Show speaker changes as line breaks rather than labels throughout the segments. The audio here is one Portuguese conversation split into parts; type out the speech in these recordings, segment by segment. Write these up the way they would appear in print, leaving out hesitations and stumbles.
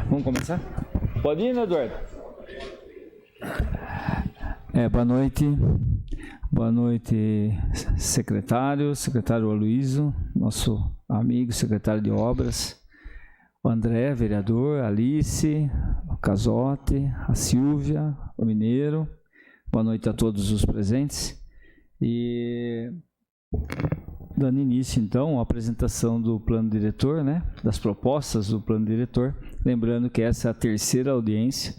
Vamos começar? Pode ir, né, Eduardo?
Boa noite. Boa noite, secretário Aloysio, nosso amigo, secretário de obras, o André, vereador, a Alice, o Casotti, a Silvia, o Mineiro. Boa noite a todos os presentes. E dando início, então, à apresentação do plano diretor, né, das propostas do plano diretor. Lembrando que essa é a terceira audiência.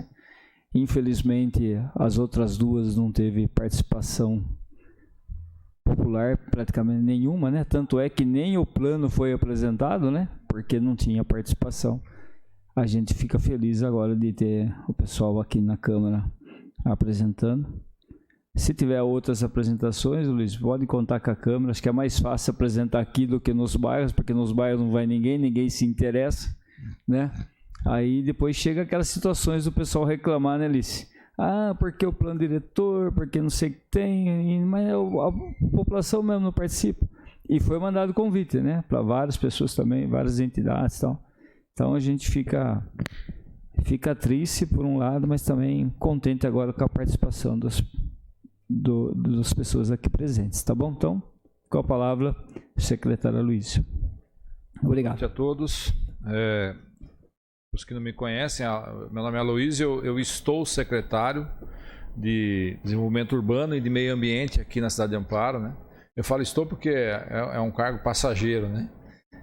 Infelizmente, as outras duas não teve participação popular, praticamente nenhuma, né? Tanto é que nem o plano foi apresentado, né? Porque não tinha participação. A gente fica feliz agora de ter o pessoal aqui na Câmara apresentando. Se tiver outras apresentações, Luiz, pode contar com a Câmara. Acho que é mais fácil apresentar aqui do que nos bairros, porque nos bairros não vai ninguém se interessa, né? Aí depois chega aquelas situações do pessoal reclamar, né, Alice? Ah, porque o plano diretor, porque não sei o que tem, mas a população mesmo não participa. E foi mandado convite, né, para várias pessoas também, várias entidades e tal. Então a gente fica triste por um lado, mas também contente agora com a participação das pessoas aqui presentes, tá bom? Então, com a palavra, secretário Aloysio. Obrigado.
Boa noite a todos. Os que não me conhecem, meu nome é Aloysio, eu estou secretário de Desenvolvimento Urbano e de Meio Ambiente aqui na cidade de Amparo, né? Eu falo estou porque é um cargo passageiro, né?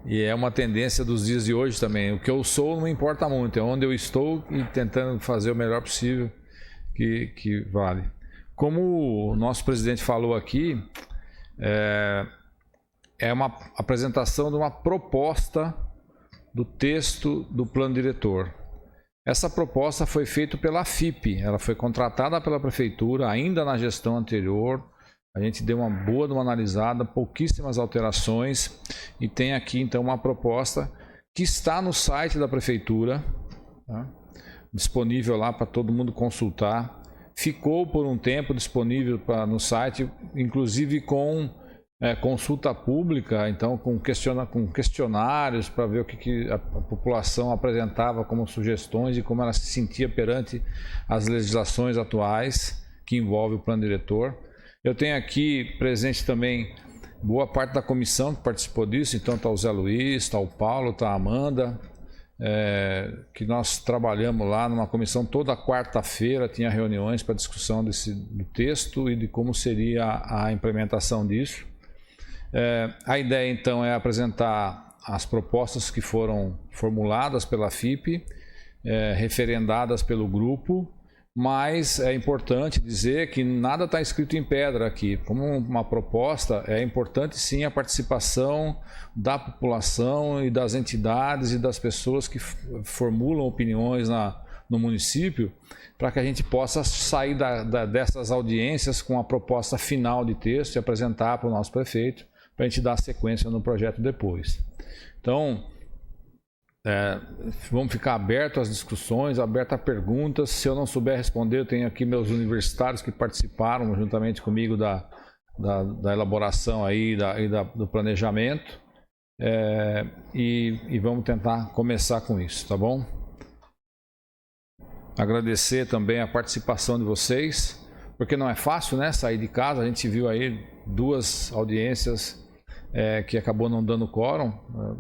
E é uma tendência dos dias de hoje também. O que eu sou não importa muito, é onde eu estou e tentando fazer o melhor possível que vale. Como o nosso presidente falou aqui, é uma apresentação de uma proposta do texto do plano diretor. Essa proposta foi feita pela FIP, ela foi contratada pela prefeitura ainda na gestão anterior. A gente deu uma analisada, pouquíssimas alterações, e tem aqui então uma proposta que está no site da prefeitura, tá? Disponível lá para todo mundo consultar. Ficou por um tempo disponível no site, inclusive com consulta pública, então com questionários para ver o que a população apresentava como sugestões e como ela se sentia perante as legislações atuais que envolvem o plano diretor. Eu tenho aqui presente também boa parte da comissão que participou disso, então está o Zé Luiz, está o Paulo, está a Amanda, que nós trabalhamos lá numa comissão toda quarta-feira, tinha reuniões para discussão do texto e de como seria a implementação disso. A ideia então é apresentar as propostas que foram formuladas pela FIP, referendadas pelo grupo, mas é importante dizer que nada está escrito em pedra aqui. Como uma proposta, é importante sim a participação da população e das entidades e das pessoas que formulam opiniões no município, para que a gente possa sair dessas audiências com a proposta final de texto e apresentar para o nosso prefeito, para a gente dar sequência no projeto depois. Então, vamos ficar abertos às discussões, abertos a perguntas. Se eu não souber responder, eu tenho aqui meus universitários que participaram juntamente comigo da elaboração aí, do planejamento, e vamos tentar começar com isso, tá bom? Agradecer também a participação de vocês, porque não é fácil, né, sair de casa. A gente viu aí 2 audiências que acabou não dando quórum,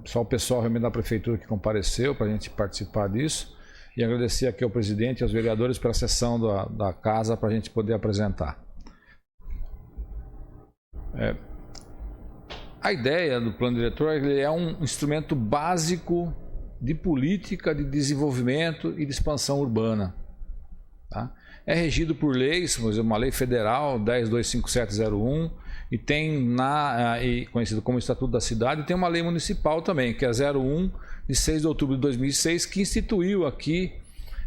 só o pessoal realmente da prefeitura que compareceu para a gente participar disso, e agradecer aqui ao presidente e aos vereadores pela sessão da casa para a gente poder apresentar. A ideia do plano diretor é um instrumento básico de política de desenvolvimento e de expansão urbana, tá? É regido por leis, por exemplo, uma lei federal 10.25701, e tem conhecido como Estatuto da Cidade, e tem uma lei municipal também, que é 01 de 6 de outubro de 2006, que instituiu aqui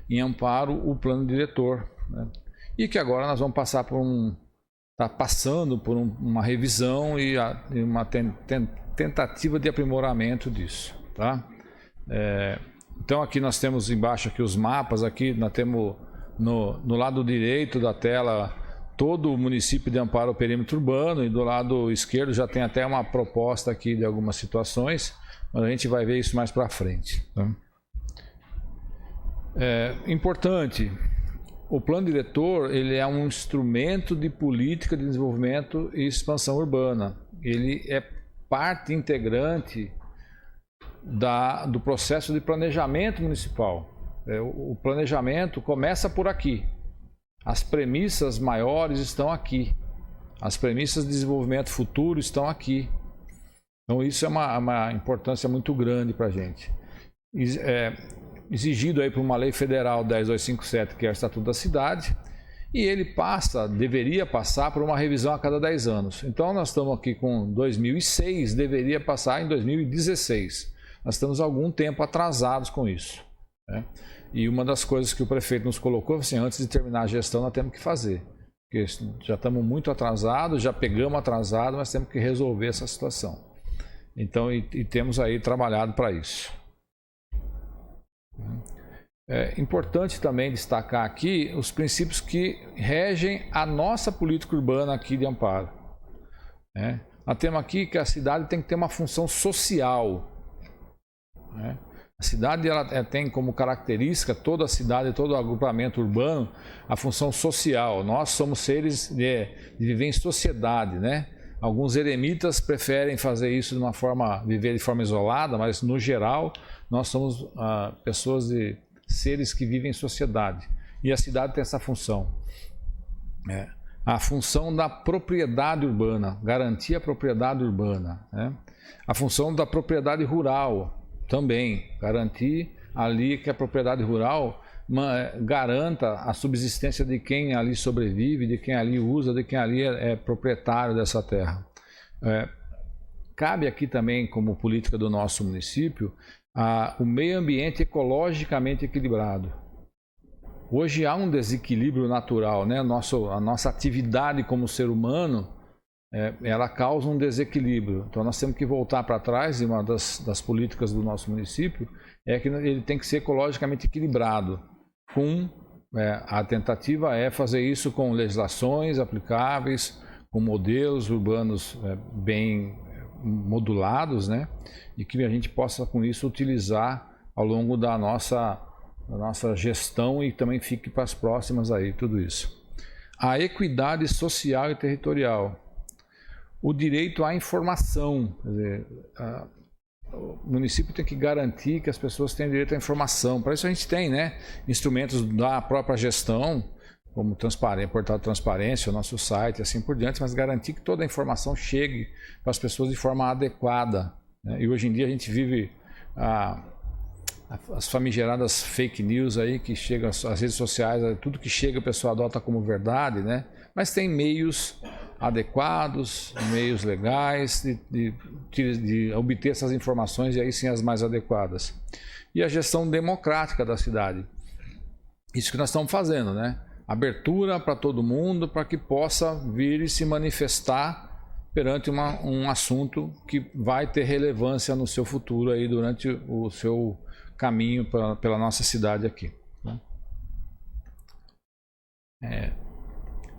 em Amparo o plano diretor, né? E que agora nós vamos passar está passando por uma revisão e uma tentativa de aprimoramento disso, tá? Então aqui nós temos embaixo aqui os mapas, aqui nós temos no lado direito da tela todo o município de Amparo, o perímetro urbano, e do lado esquerdo já tem até uma proposta aqui de algumas situações, mas a gente vai ver isso mais para frente, tá? Importante, o plano diretor ele é um instrumento de política de desenvolvimento e expansão urbana. Ele é parte integrante do processo de planejamento municipal. O planejamento começa por aqui. As premissas maiores estão aqui. As premissas de desenvolvimento futuro estão aqui. Então isso é uma importância muito grande para a gente. Exigido aí por uma lei federal 10257, que é o Estatuto da Cidade, e ele deveria passar por uma revisão a cada 10 anos. Então nós estamos aqui com 2006, deveria passar em 2016. Nós estamos algum tempo atrasados com isso, né? E uma das coisas que o prefeito nos colocou, assim, antes de terminar a gestão nós temos que fazer, porque já estamos muito atrasados, já pegamos atrasado, mas temos que resolver essa situação. Então, e temos aí trabalhado para isso. É importante também destacar aqui os princípios que regem a nossa política urbana aqui de Amparo, né? Nós temos aqui que a cidade tem que ter uma função social, né? A cidade ela tem como característica, toda a cidade, todo o agrupamento urbano, a função social. Nós somos seres de viver em sociedade, né? Alguns eremitas preferem fazer isso viver de forma isolada, mas no geral nós somos pessoas seres que vivem em sociedade. E a cidade tem essa função. A função da propriedade urbana, garantir a propriedade urbana, né? A função da propriedade rural também, garantir ali que a propriedade rural garanta a subsistência de quem ali sobrevive, de quem ali usa, de quem ali é proprietário dessa terra. Cabe aqui também, como política do nosso município, o meio ambiente ecologicamente equilibrado. Hoje há um desequilíbrio natural, né? A nossa atividade como ser humano, ela causa um desequilíbrio. Então nós temos que voltar para trás, e uma das políticas do nosso município é que ele tem que ser ecologicamente equilibrado. A tentativa é fazer isso com legislações aplicáveis, com modelos urbanos bem modulados, né? E que a gente possa com isso utilizar ao longo da nossa gestão e também fique para as próximas aí tudo isso. A equidade social e territorial. O direito à informação, quer dizer, o município tem que garantir que as pessoas tenham direito à informação. Para isso a gente tem, né, instrumentos da própria gestão, como portal de transparência, o nosso site, assim por diante, mas garantir que toda a informação chegue para as pessoas de forma adequada, né? E hoje em dia a gente vive as famigeradas fake news aí que chegam às redes sociais, tudo que chega o pessoal adota como verdade, né? Mas tem meios adequados, meios legais de obter essas informações, e aí sim as mais adequadas. E a gestão democrática da cidade. Isso que nós estamos fazendo, né? Abertura para todo mundo, para que possa vir e se manifestar perante um assunto que vai ter relevância no seu futuro aí durante o seu caminho pela nossa cidade aqui, né?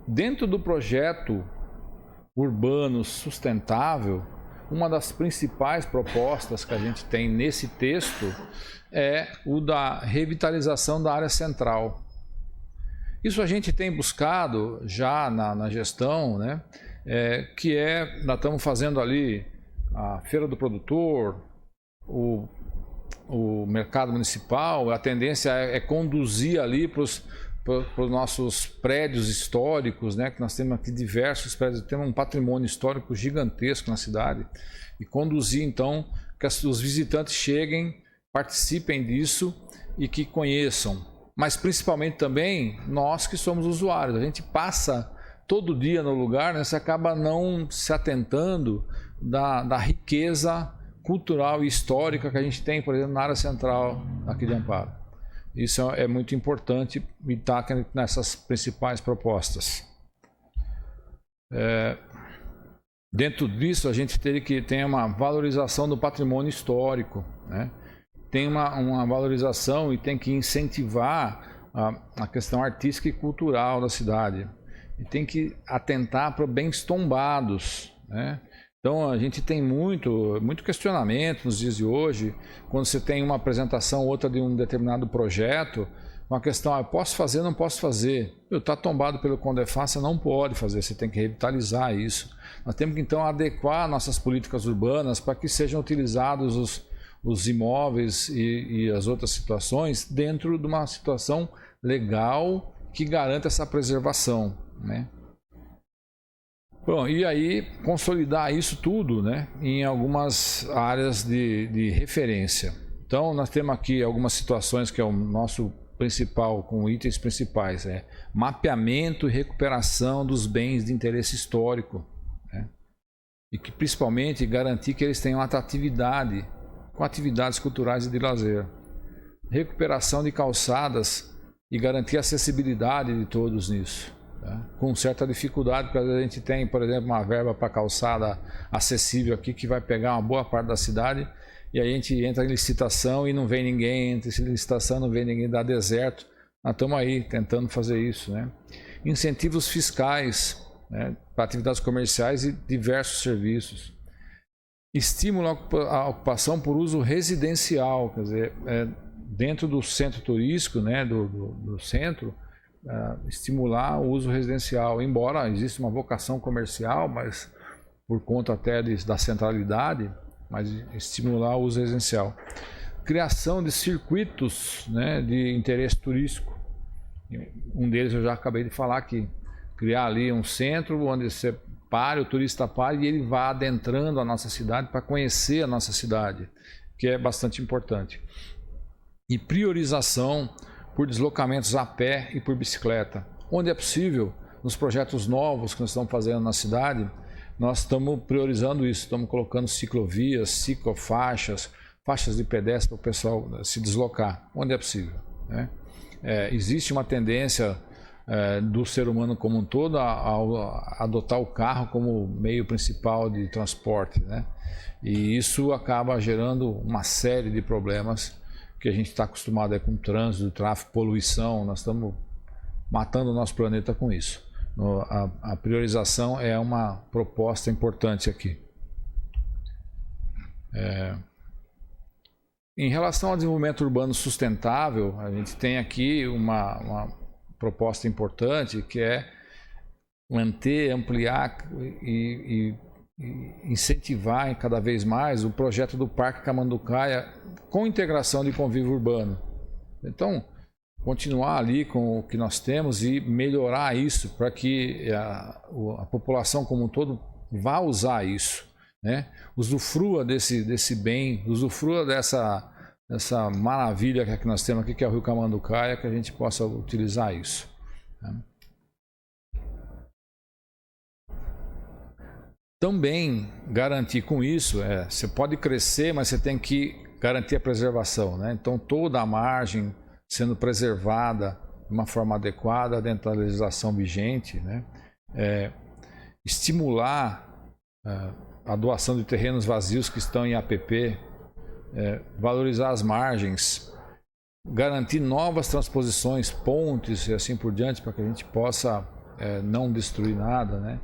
Dentro do projeto urbano sustentável, uma das principais propostas que a gente tem nesse texto é o da revitalização da área central. Isso a gente tem buscado já na gestão, né? Nós estamos fazendo ali a Feira do Produtor, o mercado municipal. A tendência é conduzir ali para os nossos prédios históricos, né? Que nós temos aqui diversos prédios, temos um patrimônio histórico gigantesco na cidade, e conduzir então que os visitantes cheguem, participem disso e que conheçam, mas principalmente também nós que somos usuários. A gente passa todo dia no lugar, né? Você acaba não se atentando da riqueza cultural e histórica que a gente tem, por exemplo, na área central aqui de Amparo. Isso é muito importante e está nessas principais propostas. Dentro disso, a gente teria que ter uma valorização do patrimônio histórico, né? Tem uma valorização e tem que incentivar a questão artística e cultural da cidade. E tem que atentar para bens tombados, né? Então a gente tem muito questionamento nos dias de hoje, quando você tem uma apresentação ou outra de um determinado projeto, uma questão, eu posso fazer, não posso fazer. Está tombado pelo Condefas, você não pode fazer, você tem que revitalizar isso. Nós temos que então adequar nossas políticas urbanas para que sejam utilizados os imóveis e as outras situações dentro de uma situação legal que garanta essa preservação, né? Bom, e aí consolidar isso tudo, né, em algumas áreas de referência. Então nós temos aqui algumas situações que é o nosso principal, com itens principais, mapeamento e recuperação dos bens de interesse histórico, né? E que principalmente garantir que eles tenham atratividade com atividades culturais e de lazer. Recuperação de calçadas e garantir a acessibilidade de todos nisso, tá? Com certa dificuldade, porque às vezes a gente tem, por exemplo, uma verba para calçada acessível aqui que vai pegar uma boa parte da cidade, e aí a gente entra em licitação e não vem ninguém, entra em licitação não vem ninguém, dá deserto. Nós estamos aí tentando fazer isso, né? Incentivos fiscais, né, para atividades comerciais e diversos serviços. Estímulo à ocupação por uso residencial, quer dizer, dentro do centro turístico, né, do centro, estimular o uso residencial, embora exista uma vocação comercial, mas por conta até da centralidade, mas estimular o uso residencial. Criação de circuitos, né, de interesse turístico. Um deles eu já acabei de falar aqui. Criar ali um centro onde você pare, o turista pare e ele vá adentrando a nossa cidade para conhecer a nossa cidade, que é bastante importante. E priorização por deslocamentos a pé e por bicicleta. Onde é possível, nos projetos novos que nós estamos fazendo na cidade, nós estamos priorizando isso, estamos colocando ciclovias, ciclofaixas, faixas de pedestre para o pessoal se deslocar, onde é possível, né? Existe uma tendência do ser humano como um todo a adotar o carro como meio principal de transporte, né? E isso acaba gerando uma série de problemas que a gente está acostumado com trânsito, tráfego, poluição. Nós estamos matando o nosso planeta com isso. A priorização é uma proposta importante aqui. Em relação ao desenvolvimento urbano sustentável, a gente tem aqui uma proposta importante, que é manter, ampliar e incentivar cada vez mais o projeto do Parque Camanducaia com integração de convívio urbano. Então, continuar ali com o que nós temos e melhorar isso para que a população como um todo vá usar isso, né? Usufrua desse bem, usufrua dessa maravilha que nós temos aqui, que é o Rio Camanducaia, que a gente possa utilizar isso, né? Também garantir com isso, você pode crescer, mas você tem que garantir a preservação, né? Então toda a margem sendo preservada de uma forma adequada dentro da legislação vigente, né? Estimular a doação de terrenos vazios que estão em APP, valorizar as margens, garantir novas transposições, pontes e assim por diante, para que a gente possa não destruir nada, né?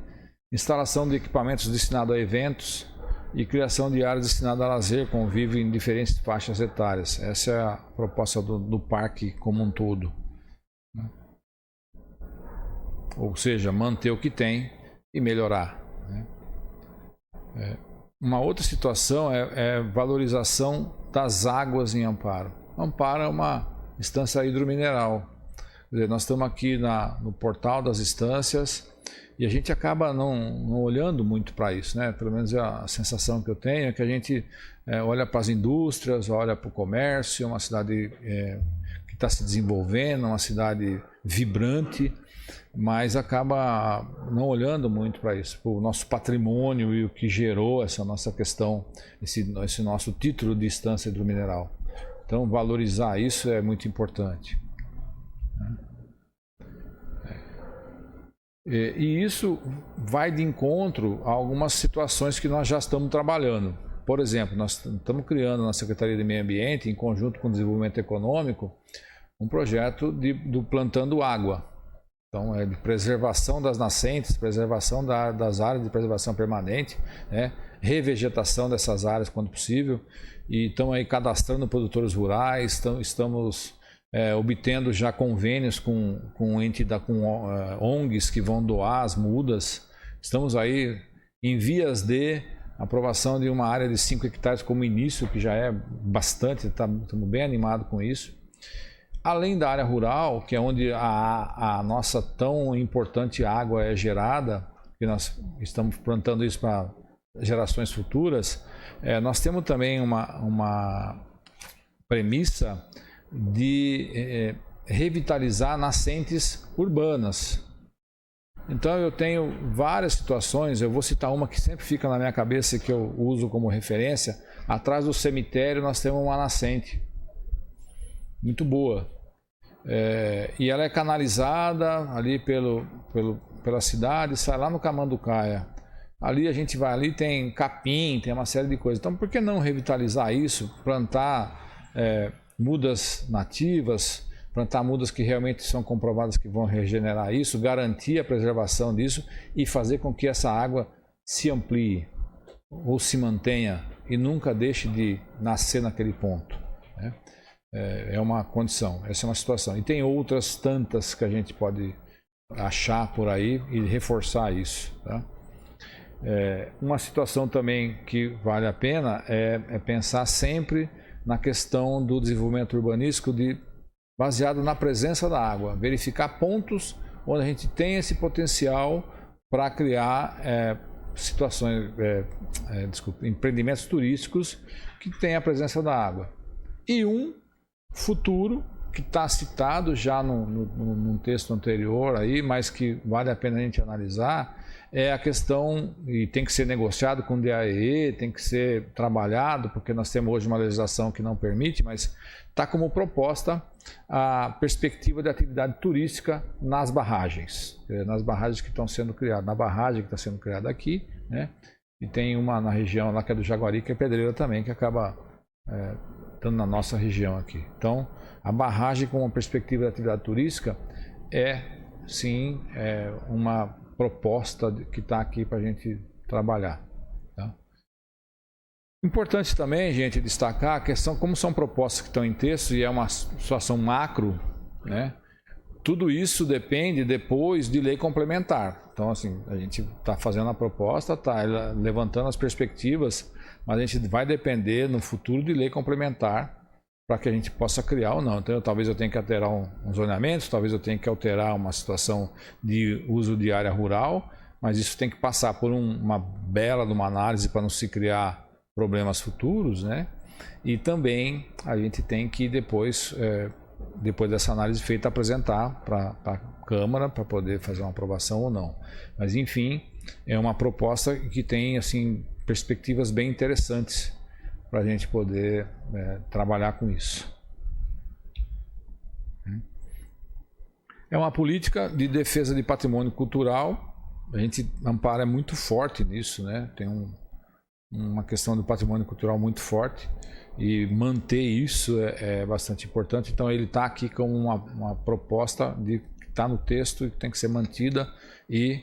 Instalação de equipamentos destinados a eventos e criação de áreas destinadas a lazer, convívio em diferentes faixas etárias. Essa é a proposta do parque como um todo, né? Ou seja, manter o que tem e melhorar, né? Uma outra situação é valorização das águas em Amparo. Amparo é uma instância hidromineral. Quer dizer, nós estamos aqui no portal das instâncias e a gente acaba não olhando muito para isso, né? Pelo menos a sensação que eu tenho é que a gente olha para as indústrias, olha para o comércio, uma cidade que está se desenvolvendo, uma cidade vibrante, mas acaba não olhando muito para isso, para o nosso patrimônio e o que gerou essa nossa questão, esse nosso título de instância hidromineral. Então, valorizar isso é muito importante. E isso vai de encontro a algumas situações que nós já estamos trabalhando. Por exemplo, nós estamos criando na Secretaria de Meio Ambiente, em conjunto com o Desenvolvimento Econômico, um projeto do Plantando Água. Então, de preservação das nascentes, preservação das áreas de preservação permanente, né? Revegetação dessas áreas quando possível. E estamos aí cadastrando produtores rurais, estamos obtendo já convênios com ONGs que vão doar as mudas. Estamos aí em vias de aprovação de uma área de 5 hectares como início, que já é bastante, estamos bem animados com isso. Além da área rural, que é onde a nossa tão importante água é gerada, que nós estamos plantando isso para gerações futuras, nós temos também uma premissa de revitalizar nascentes urbanas. Então eu tenho várias situações, eu vou citar uma que sempre fica na minha cabeça, que eu uso como referência. Atrás do cemitério nós temos uma nascente muito boa, e ela é canalizada ali pela cidade, sai lá no Camanducaia. Ali a gente vai, ali tem capim, tem uma série de coisas. Então por que não revitalizar isso, plantar mudas nativas, plantar mudas que realmente são comprovadas que vão regenerar isso, garantir a preservação disso e fazer com que essa água se amplie ou se mantenha e nunca deixe de nascer naquele ponto, né? É uma condição, essa é uma situação. E tem outras tantas que a gente pode achar por aí e reforçar isso, tá? Uma situação também que vale a pena é pensar sempre na questão do desenvolvimento urbanístico baseado na presença da água, verificar pontos onde a gente tem esse potencial para criar situações, empreendimentos turísticos que tenham a presença da água. E um futuro que está citado já num texto anterior aí, mas que vale a pena a gente analisar, é a questão, e tem que ser negociado com o DAEE, tem que ser trabalhado, porque nós temos hoje uma legislação que não permite, mas está como proposta a perspectiva de atividade turística nas barragens que estão sendo criadas, na barragem que está sendo criada aqui, né? E tem uma na região lá que é do Jaguari, que é Pedreira também, que acaba estando na nossa região aqui. Então, a barragem com uma perspectiva de atividade turística sim, uma proposta que está aqui para a gente trabalhar, tá? Importante também, gente, destacar a questão, como são propostas que estão em texto e é uma situação macro, né? Tudo isso depende depois de lei complementar. Então, assim, a gente está fazendo a proposta, está levantando as perspectivas, mas a gente vai depender no futuro de lei complementar para que a gente possa criar ou não. Então, talvez eu tenha que alterar um zoneamento, talvez eu tenha que alterar uma situação de uso de área rural, mas isso tem que passar por uma bela de uma análise para não se criar problemas futuros, né? E também a gente tem que depois dessa análise feita, apresentar para a Câmara para poder fazer uma aprovação ou não. Mas enfim, é uma proposta que tem assim perspectivas bem interessantes para a gente poder trabalhar com isso. É uma política de defesa de patrimônio cultural. A gente ampara muito forte nisso, né? Tem uma questão do patrimônio cultural muito forte e manter isso é bastante importante. Então ele está aqui como uma proposta que está no texto e que tem que ser mantida e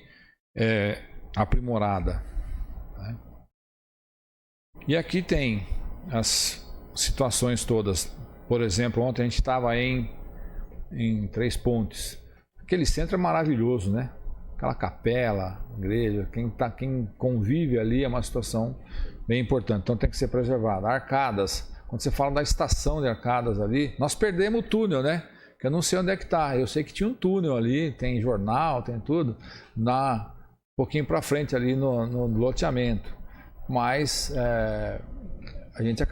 aprimorada, né? E aqui tem as situações todas. Por exemplo, ontem a gente estava em Três Pontes. Aquele centro é maravilhoso, né? Aquela capela, igreja, quem convive ali é uma situação bem importante. Então tem que ser preservado. Arcadas, quando você fala da estação de Arcadas ali, nós perdemos o túnel, né? Que eu não sei onde é que está. Eu sei que tinha um túnel ali, tem jornal, tem tudo, um pouquinho para frente ali no loteamento. Mas a gente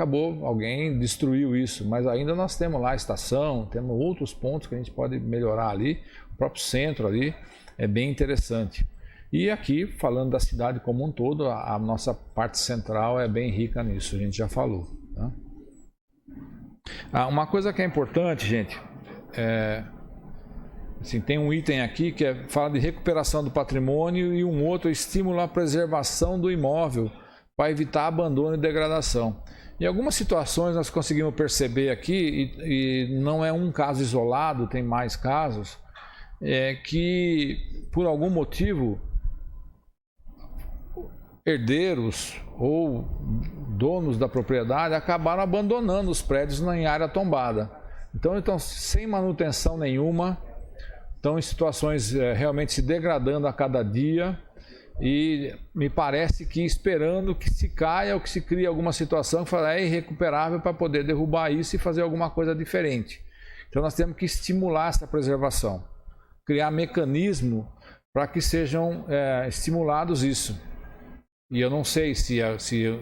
alguém destruiu isso, mas ainda nós temos lá a estação, temos outros pontos que a gente pode melhorar ali, o próprio centro ali é bem interessante. E aqui, falando da cidade como um todo, a nossa parte central é bem rica nisso, a gente já falou, tá? Uma coisa que é importante, gente, assim, tem um item aqui que fala de recuperação do patrimônio e um outro estímulo à preservação do imóvel para evitar abandono e degradação. Em algumas situações nós conseguimos perceber aqui, e não é um caso isolado, tem mais casos, que por algum motivo herdeiros ou donos da propriedade acabaram abandonando os prédios em área tombada. Então sem manutenção nenhuma, estão em situações realmente se degradando a cada dia, e me parece que esperando que se caia ou que se crie alguma situação que é irrecuperável para poder derrubar isso e fazer alguma coisa diferente. Então nós temos que estimular essa preservação, criar mecanismo para que sejam estimulados isso. E eu não sei se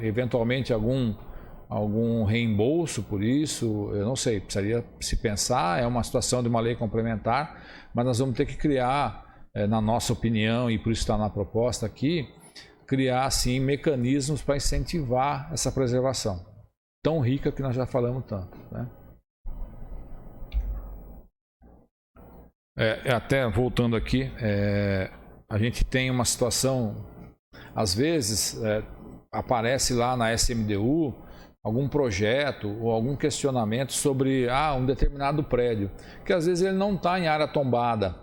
eventualmente algum reembolso por isso, eu não sei, precisaria se pensar, é uma situação de uma lei complementar, mas nós vamos ter que criar, na nossa opinião, e por isso está na proposta aqui, criar sim mecanismos para incentivar essa preservação tão rica que nós já falamos tanto, né? Até voltando aqui, a gente tem uma situação, às vezes aparece lá na SMDU algum projeto ou algum questionamento sobre um determinado prédio, que às vezes ele não está em área tombada,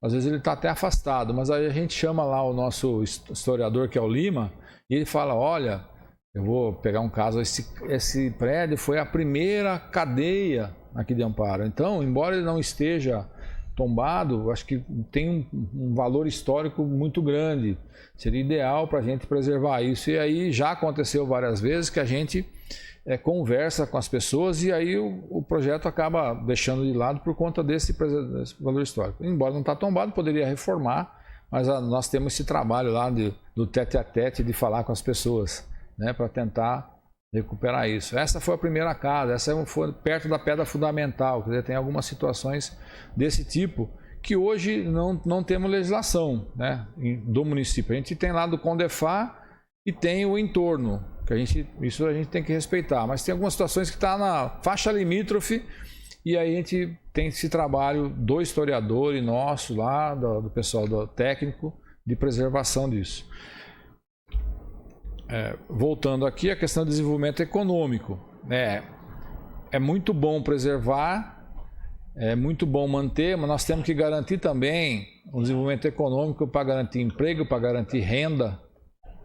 às vezes ele está até afastado, mas aí a gente chama lá o nosso historiador, que é o Lima, e ele fala, olha, eu vou pegar um caso, esse prédio foi a primeira cadeia aqui de Amparo, então, embora ele não esteja tombado, acho que tem um valor histórico muito grande, seria ideal para a gente preservar isso, e aí já aconteceu várias vezes que a gente conversa com as pessoas e aí o projeto acaba deixando de lado por conta desse valor histórico. Embora não está tombado, poderia reformar, mas nós temos esse trabalho lá do tete-a-tete, de falar com as pessoas, né, para tentar recuperar isso. Essa foi a primeira casa, essa foi perto da pedra fundamental, quer dizer, tem algumas situações desse tipo que hoje não temos legislação, né, do município. A gente tem lá do Condefá e tem o entorno, que isso a gente tem que respeitar, mas tem algumas situações que está na faixa limítrofe, e aí a gente tem esse trabalho do historiador e nosso lá, do pessoal do técnico, de preservação disso. Voltando aqui, a questão do desenvolvimento econômico. É muito bom preservar, é muito bom manter, mas nós temos que garantir também o desenvolvimento econômico para garantir emprego, para garantir renda,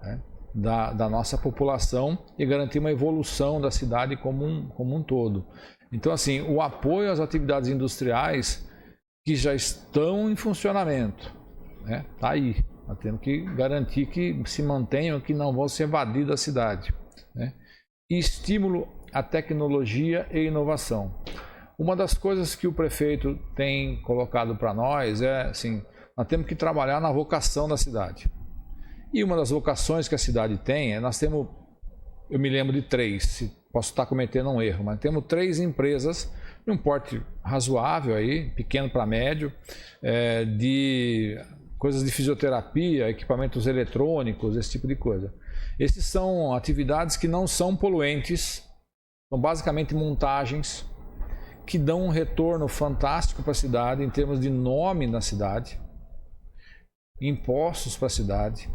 né, da nossa população e garantir uma evolução da cidade como um todo. Então, assim, o apoio às atividades industriais que já estão em funcionamento, né, tá aí. Nós temos que garantir que se mantenham, que não vão ser evadidos da cidade, né? E estímulo à tecnologia e inovação. Uma das coisas que o prefeito tem colocado para nós assim, nós temos que trabalhar na vocação da cidade. E uma das vocações que a cidade tem, nós temos, eu me lembro de 3, posso estar cometendo um erro, mas temos 3 empresas de um porte razoável aí, pequeno para médio, de coisas de fisioterapia, equipamentos eletrônicos, esse tipo de coisa. Esses são atividades que não são poluentes, são basicamente montagens que dão um retorno fantástico para a cidade em termos de nome na cidade, impostos para a cidade,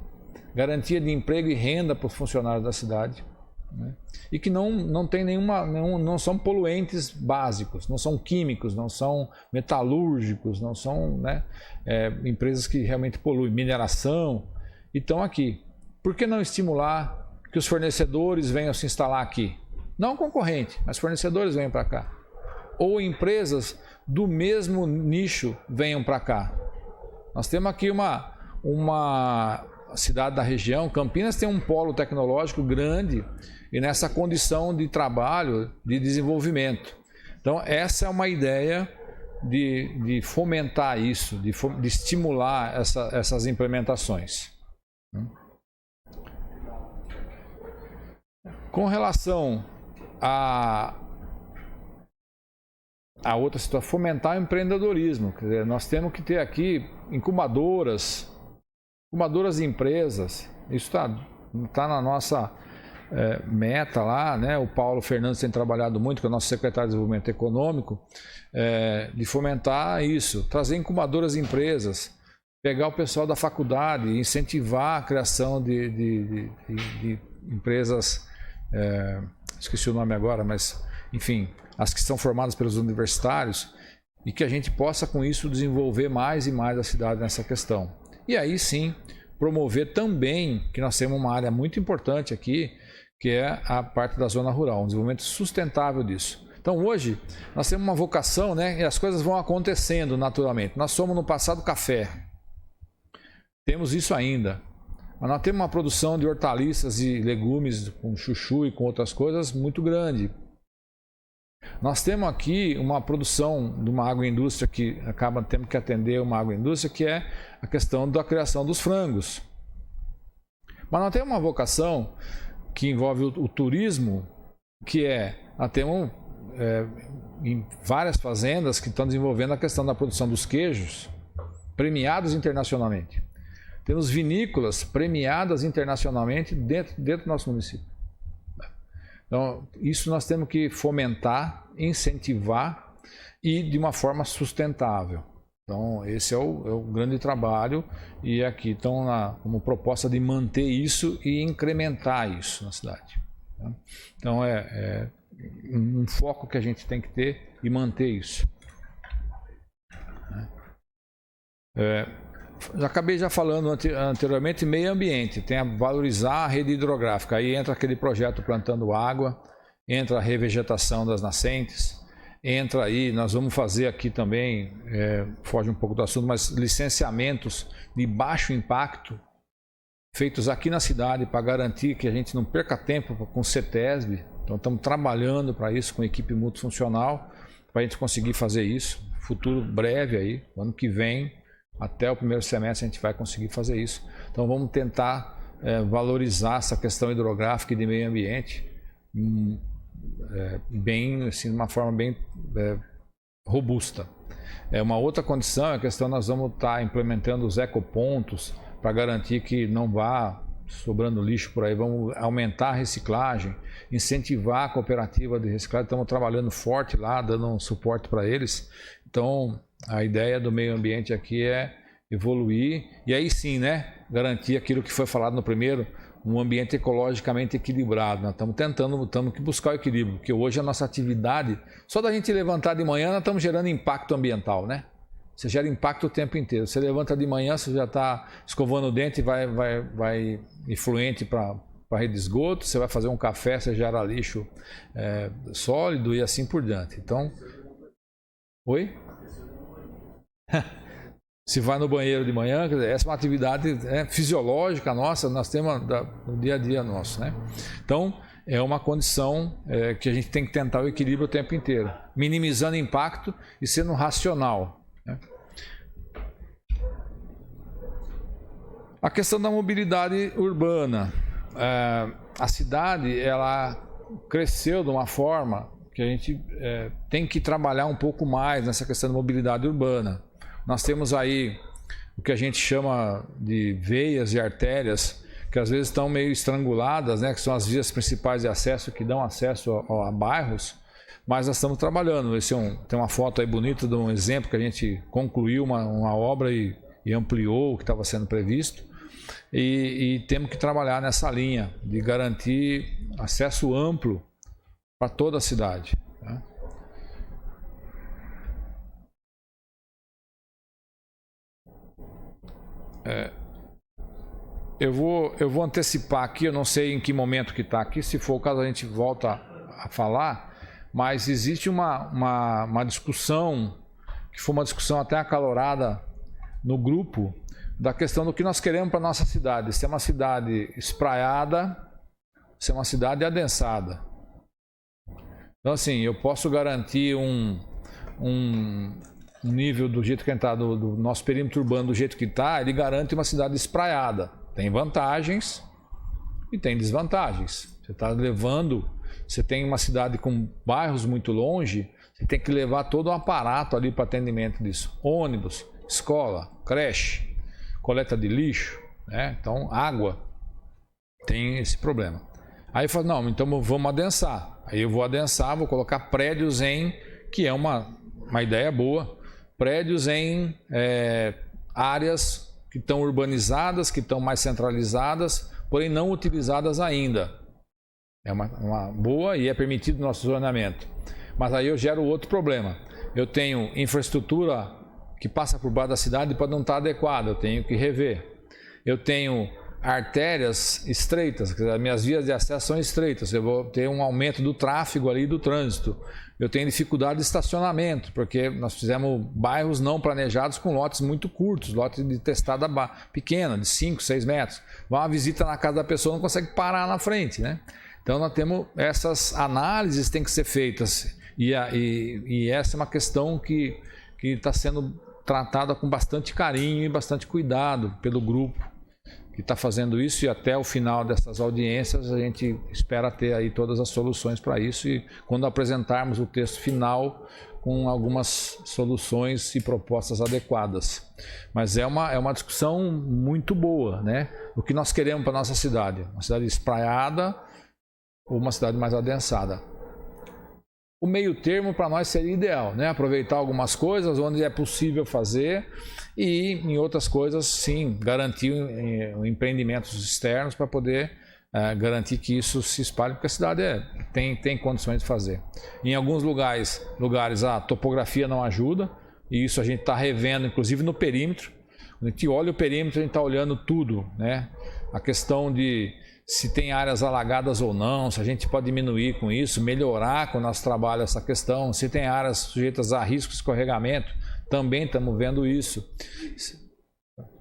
garantia de emprego e renda para os funcionários da cidade, né? E que não tem não são poluentes básicos, não são químicos, não são metalúrgicos, não são, né, empresas que realmente poluem, mineração. Então aqui, por que não estimular que os fornecedores venham se instalar aqui? Não concorrente, mas fornecedores venham para cá. Ou empresas do mesmo nicho venham para cá. Nós temos aqui uma cidade da região, Campinas tem um polo tecnológico grande e nessa condição de trabalho, de desenvolvimento. Então essa é uma ideia de fomentar isso, de estimular essas implementações. Com relação a outra situação, fomentar o empreendedorismo. Quer dizer, nós temos que ter aqui incubadoras de empresas. Isso está na nossa meta lá, né? O Paulo Fernandes tem trabalhado muito, que é o nosso secretário de Desenvolvimento Econômico, de fomentar isso, trazer incubadoras de empresas, pegar o pessoal da faculdade, incentivar a criação de empresas, esqueci o nome agora, mas enfim, as que são formadas pelos universitários, e que a gente possa com isso desenvolver mais e mais a cidade nessa questão. E aí sim, promover também, que nós temos uma área muito importante aqui, que é a parte da zona rural, um desenvolvimento sustentável disso. Então hoje nós temos uma vocação, né? E as coisas vão acontecendo naturalmente. Nós somos no passado café, temos isso ainda, mas nós temos uma produção de hortaliças e legumes com chuchu e com outras coisas muito grande. Nós temos aqui uma produção de uma agroindústria que acaba tendo que atender uma agroindústria, que é a questão da criação dos frangos. Mas nós temos uma vocação que envolve o turismo, que nós temos em várias fazendas que estão desenvolvendo a questão da produção dos queijos, premiados internacionalmente. Temos vinícolas premiadas internacionalmente dentro do nosso município. Então, isso nós temos que fomentar, incentivar e de uma forma sustentável. Então, esse é o grande trabalho, e aqui estão como proposta de manter isso e incrementar isso na cidade. Então, é um foco que a gente tem que ter e manter isso. Já acabei falando anteriormente, meio ambiente, tem a valorizar a rede hidrográfica. Aí entra aquele projeto Plantando Água, entra a revegetação das nascentes, entra aí, nós vamos fazer aqui também, foge um pouco do assunto, mas licenciamentos de baixo impacto, feitos aqui na cidade para garantir que a gente não perca tempo com o CETESB. Então estamos trabalhando para isso com equipe multifuncional, para a gente conseguir fazer isso. Futuro breve aí, ano que vem, até o primeiro semestre a gente vai conseguir fazer isso. Então vamos tentar valorizar essa questão hidrográfica e de meio ambiente bem, assim, de uma forma bem robusta. Uma outra condição é a questão, nós vamos estar implementando os ecopontos para garantir que não vá sobrando lixo por aí. Vamos aumentar a reciclagem, incentivar a cooperativa de reciclagem. Estamos trabalhando forte lá, dando um suporte para eles. Então a ideia do meio ambiente aqui é evoluir e aí sim, né, garantir aquilo que foi falado no primeiro, um ambiente ecologicamente equilibrado. Nós estamos tentando que buscar o equilíbrio, porque hoje a nossa atividade, só da gente levantar de manhã, nós estamos gerando impacto ambiental, né? Você gera impacto o tempo inteiro. Você levanta de manhã, você já está escovando o dente, vai efluente para a rede de esgoto, você vai fazer um café, você gera lixo sólido e assim por diante. Então, oi? Se vai no banheiro de manhã, essa é uma atividade fisiológica nossa, nós temos no dia a dia nosso, né? Então, é uma condição que a gente tem que tentar o equilíbrio o tempo inteiro, minimizando impacto e sendo racional, né? A questão da mobilidade urbana. A cidade, ela cresceu de uma forma que a gente tem que trabalhar um pouco mais nessa questão da mobilidade urbana. Nós temos aí o que a gente chama de veias e artérias, que às vezes estão meio estranguladas, né? Que são as vias principais de acesso, que dão acesso a bairros, mas nós estamos trabalhando. Tem uma foto aí bonita de um exemplo que a gente concluiu uma obra e ampliou o que estava sendo previsto, e temos que trabalhar nessa linha de garantir acesso amplo para toda a cidade, né? Eu vou antecipar aqui, eu não sei em que momento que está aqui, se for o caso a gente volta a falar, mas existe uma discussão, que foi uma discussão até acalorada no grupo, da questão do que nós queremos para a nossa cidade. Se é uma cidade espraiada, se é uma cidade adensada. Então assim, eu posso garantir um nível do jeito que está, do nosso perímetro urbano do jeito que está, ele garante uma cidade espraiada. Tem vantagens e tem desvantagens. Você está levando, você tem uma cidade com bairros muito longe, você tem que levar todo um aparato ali para atendimento disso. Ônibus, escola, creche, coleta de lixo, né? Então água, tem esse problema. Aí eu falo, não, então vamos adensar. Aí eu vou adensar, vou colocar prédios que é uma ideia boa, prédios em áreas que estão urbanizadas, que estão mais centralizadas, porém não utilizadas ainda. É uma boa e é permitido no nosso zonamento. Mas aí eu gero outro problema. Eu tenho infraestrutura que passa por baixo da cidade e pode não estar adequada, eu tenho que rever. Eu tenho artérias estreitas, quer dizer, as minhas vias de acesso são estreitas, eu vou ter um aumento do tráfego ali do trânsito. Eu tenho dificuldade de estacionamento, porque nós fizemos bairros não planejados com lotes muito curtos, lotes de testada pequena, de 5, 6 metros. Vai uma visita na casa da pessoa, não consegue parar na frente, né? Então nós temos essas análises têm que ser feitas e essa é uma questão que está sendo tratada com bastante carinho e bastante cuidado pelo grupo que está fazendo isso, e até o final dessas audiências a gente espera ter aí todas as soluções para isso, e quando apresentarmos o texto final com algumas soluções e propostas adequadas. Mas é uma discussão muito boa, né? O que nós queremos para a nossa cidade, uma cidade espraiada ou uma cidade mais adensada. O meio termo para nós seria ideal, né? Aproveitar algumas coisas onde é possível fazer e em outras coisas, sim, garantir empreendimentos externos para poder garantir que isso se espalhe, porque a cidade tem condições de fazer. Em alguns lugares a topografia não ajuda, e isso a gente está revendo, inclusive no perímetro. Quando a gente olha o perímetro, a gente está olhando tudo, né? A questão de se tem áreas alagadas ou não, se a gente pode diminuir com isso, melhorar com o nosso trabalho essa questão, se tem áreas sujeitas a risco de escorregamento, também estamos vendo isso.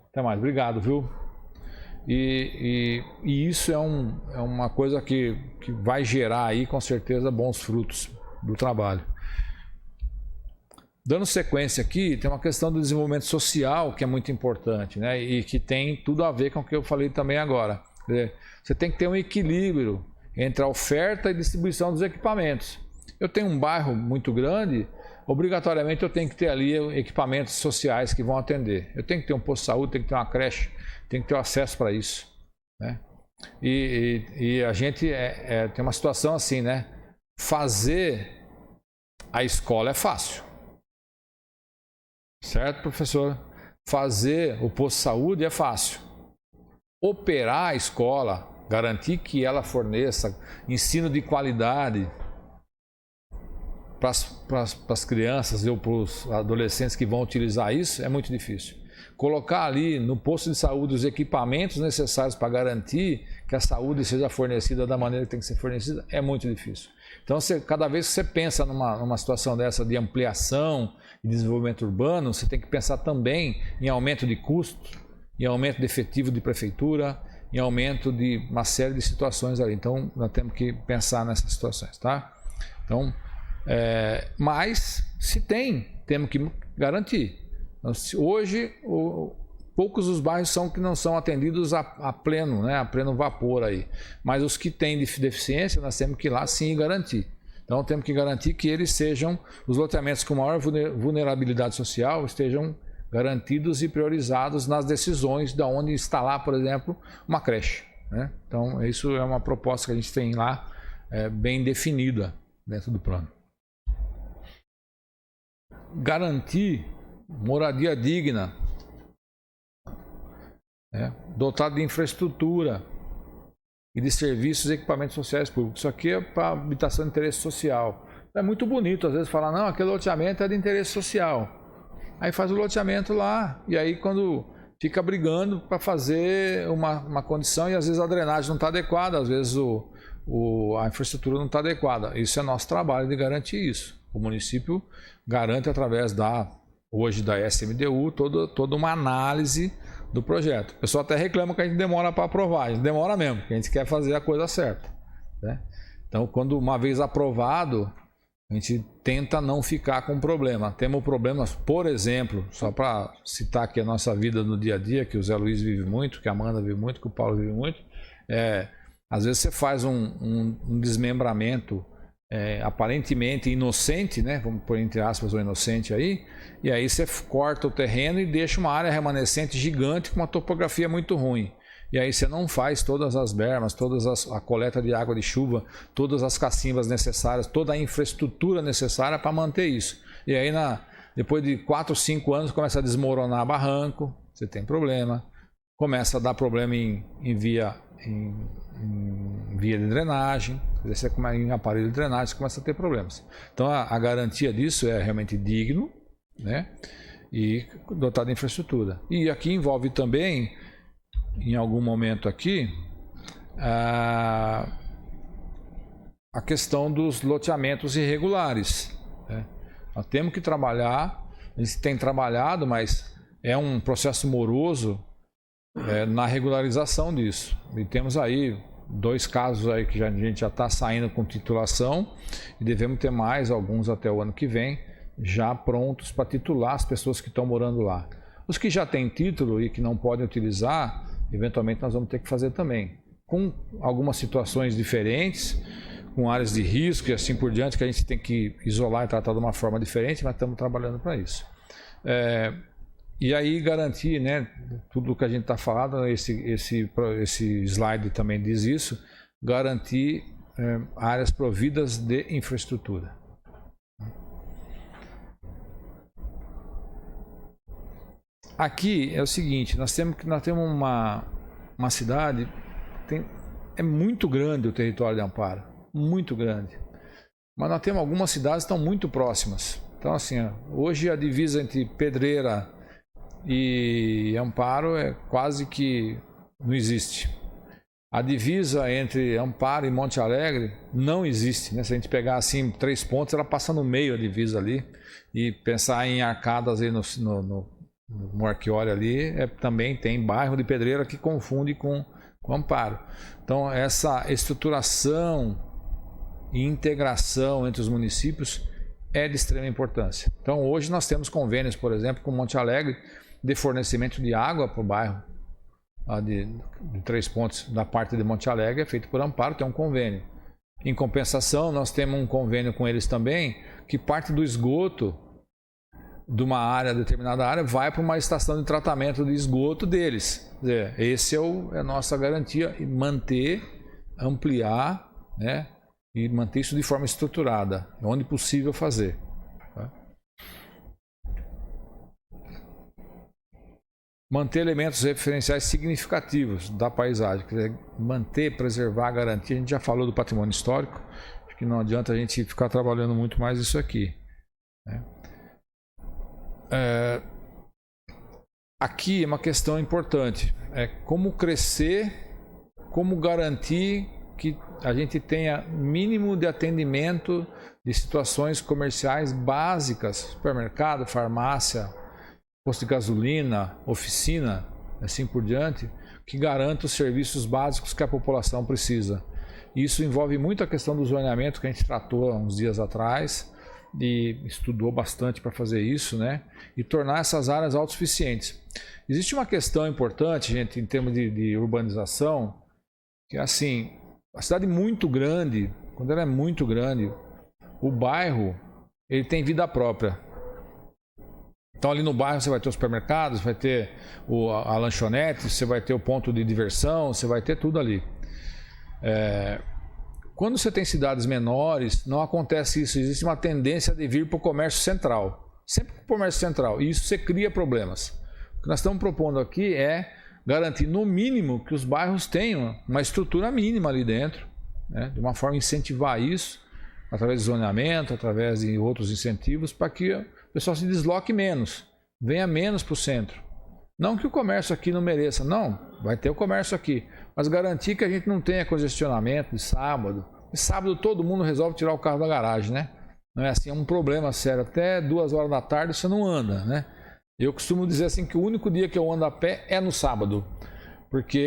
Até mais, obrigado, viu? E isso é uma coisa que vai gerar aí com certeza bons frutos do trabalho. Dando sequência aqui, tem uma questão do desenvolvimento social que é muito importante, né? E que tem tudo a ver com o que eu falei também agora. Você tem que ter um equilíbrio entre a oferta e distribuição dos equipamentos. Eu tenho um bairro muito grande, obrigatoriamente eu tenho que ter ali equipamentos sociais que vão atender. Eu tenho que ter um posto de saúde, tenho que ter uma creche, tenho que ter acesso para isso, né? E a gente tem uma situação assim, né? Fazer a escola é fácil, certo, professor? Fazer o posto de saúde é fácil. Operar a escola, garantir que ela forneça ensino de qualidade para as crianças ou para os adolescentes que vão utilizar isso, é muito difícil. Colocar ali no posto de saúde os equipamentos necessários para garantir que a saúde seja fornecida da maneira que tem que ser fornecida, é muito difícil. Então, cada vez que você pensa numa situação dessa de ampliação e desenvolvimento urbano, você tem que pensar também em aumento de custo, em aumento de efetivo de prefeitura, em aumento de uma série de situações ali. Então, nós temos que pensar nessas situações, tá? Então, mas se temos que garantir. Hoje, poucos os bairros que não são atendidos a pleno, né? A pleno vapor aí. Mas os que têm deficiência, nós temos que ir lá sim garantir. Então, temos que garantir que eles sejam, os loteamentos com maior vulnerabilidade social estejam garantidos e priorizados nas decisões de onde instalar, por exemplo, uma creche, né? Então, isso é uma proposta que a gente tem lá bem definida dentro do plano. Garantir moradia digna, dotado de infraestrutura e de serviços e equipamentos sociais públicos. Isso aqui é para habitação de interesse social. É muito bonito, às vezes, falar, não, aquele loteamento é de interesse social. Aí faz o loteamento lá, e aí quando fica brigando para fazer uma condição, e às vezes a drenagem não está adequada, às vezes a infraestrutura não está adequada. Isso é nosso trabalho de garantir isso. O município garante através hoje da SMDU toda uma análise do projeto. O pessoal até reclama que a gente demora para aprovar, a gente demora mesmo, porque a gente quer fazer a coisa certa, né? Então, quando uma vez aprovado, a gente tenta não ficar com problema. Temos problemas, por exemplo, só para citar aqui a nossa vida no dia a dia, que o Zé Luiz vive muito, que a Amanda vive muito, que o Paulo vive muito. Às vezes você faz um desmembramento aparentemente inocente, né? Vamos pôr entre aspas o inocente aí, e aí você corta o terreno e deixa uma área remanescente gigante com uma topografia muito ruim. E aí você não faz todas as bermas, a coleta de água de chuva, todas as cacimbas necessárias, toda a infraestrutura necessária para manter isso. E aí depois de 4 ou 5 anos começa a desmoronar barranco, você tem problema, começa a dar problema em via de drenagem, você em aparelho de drenagem, você começa a ter problemas. Então a garantia disso é realmente digno, né? E dotado de infraestrutura. E aqui envolve também em algum momento aqui a questão dos loteamentos irregulares, né? Nós temos que trabalhar, a gente tem trabalhado, mas é um processo moroso na regularização disso. E temos aí 2 casos aí que a gente já está saindo com titulação e devemos ter mais alguns até o ano que vem, já prontos para titular as pessoas que estão morando lá. Os que já têm título e que não podem utilizar, eventualmente nós vamos ter que fazer também, com algumas situações diferentes, com áreas de risco e assim por diante, que a gente tem que isolar e tratar de uma forma diferente, mas estamos trabalhando para isso. E aí garantir, né, tudo o que a gente está falando, esse slide também diz isso, garantir áreas providas de infraestrutura. Aqui é o seguinte, nós temos uma cidade, é muito grande o território de Amparo, muito grande, mas nós temos algumas cidades que estão muito próximas. Então assim, hoje a divisa entre Pedreira e Amparo quase que não existe. A divisa entre Amparo e Monte Alegre não existe, né? Se a gente pegar assim 3 pontos, ela passa no meio a divisa ali, e pensar em arcadas aí no Arqueório ali, também tem bairro de Pedreira que confunde com Amparo. Então essa estruturação e integração entre os municípios é de extrema importância. Então hoje nós temos convênios, por exemplo, com Monte Alegre, de fornecimento de água para o bairro de 3 pontos da parte de Monte Alegre, é feito por Amparo, tem um convênio. Em compensação, nós temos um convênio com eles também, que parte do esgoto de uma área, determinada área, vai para uma estação de tratamento de esgoto deles. Quer dizer, esse é a nossa garantia, e manter, ampliar, né, e manter isso de forma estruturada, onde possível fazer. Tá? Manter elementos referenciais significativos da paisagem, quer dizer, manter, preservar, garantir. A gente já falou do patrimônio histórico, acho que não adianta a gente ficar trabalhando muito mais isso aqui, né? Aqui é uma questão importante, como crescer, como garantir que a gente tenha mínimo de atendimento de situações comerciais básicas, supermercado, farmácia, posto de gasolina, oficina, assim por diante, que garanta os serviços básicos que a população precisa. Isso envolve muito a questão do zoneamento, que a gente tratou há uns dias atrás e estudou bastante para fazer isso, né? E tornar essas áreas autossuficientes. Existe uma questão importante, gente, em termos de urbanização, que é assim, a cidade muito grande, quando ela é muito grande, o bairro ele tem vida própria. Então ali no bairro você vai ter os supermercados, vai ter a lanchonete, você vai ter o ponto de diversão, você vai ter tudo ali. Quando você tem cidades menores, não acontece isso. Existe uma tendência de vir para o comércio central. Sempre para o comércio central. E isso você cria problemas. O que nós estamos propondo aqui é garantir, no mínimo, que os bairros tenham uma estrutura mínima ali dentro, né? De uma forma incentivar isso, através de zoneamento, através de outros incentivos, para que o pessoal se desloque menos, venha menos para o centro. Não que o comércio aqui não mereça, não, vai ter o comércio aqui, mas garantir que a gente não tenha congestionamento de sábado. De sábado todo mundo resolve tirar o carro da garagem, né? Não é assim, é um problema sério. Até 2 horas da tarde você não anda, né? Eu costumo dizer assim que o único dia que eu ando a pé é no sábado, porque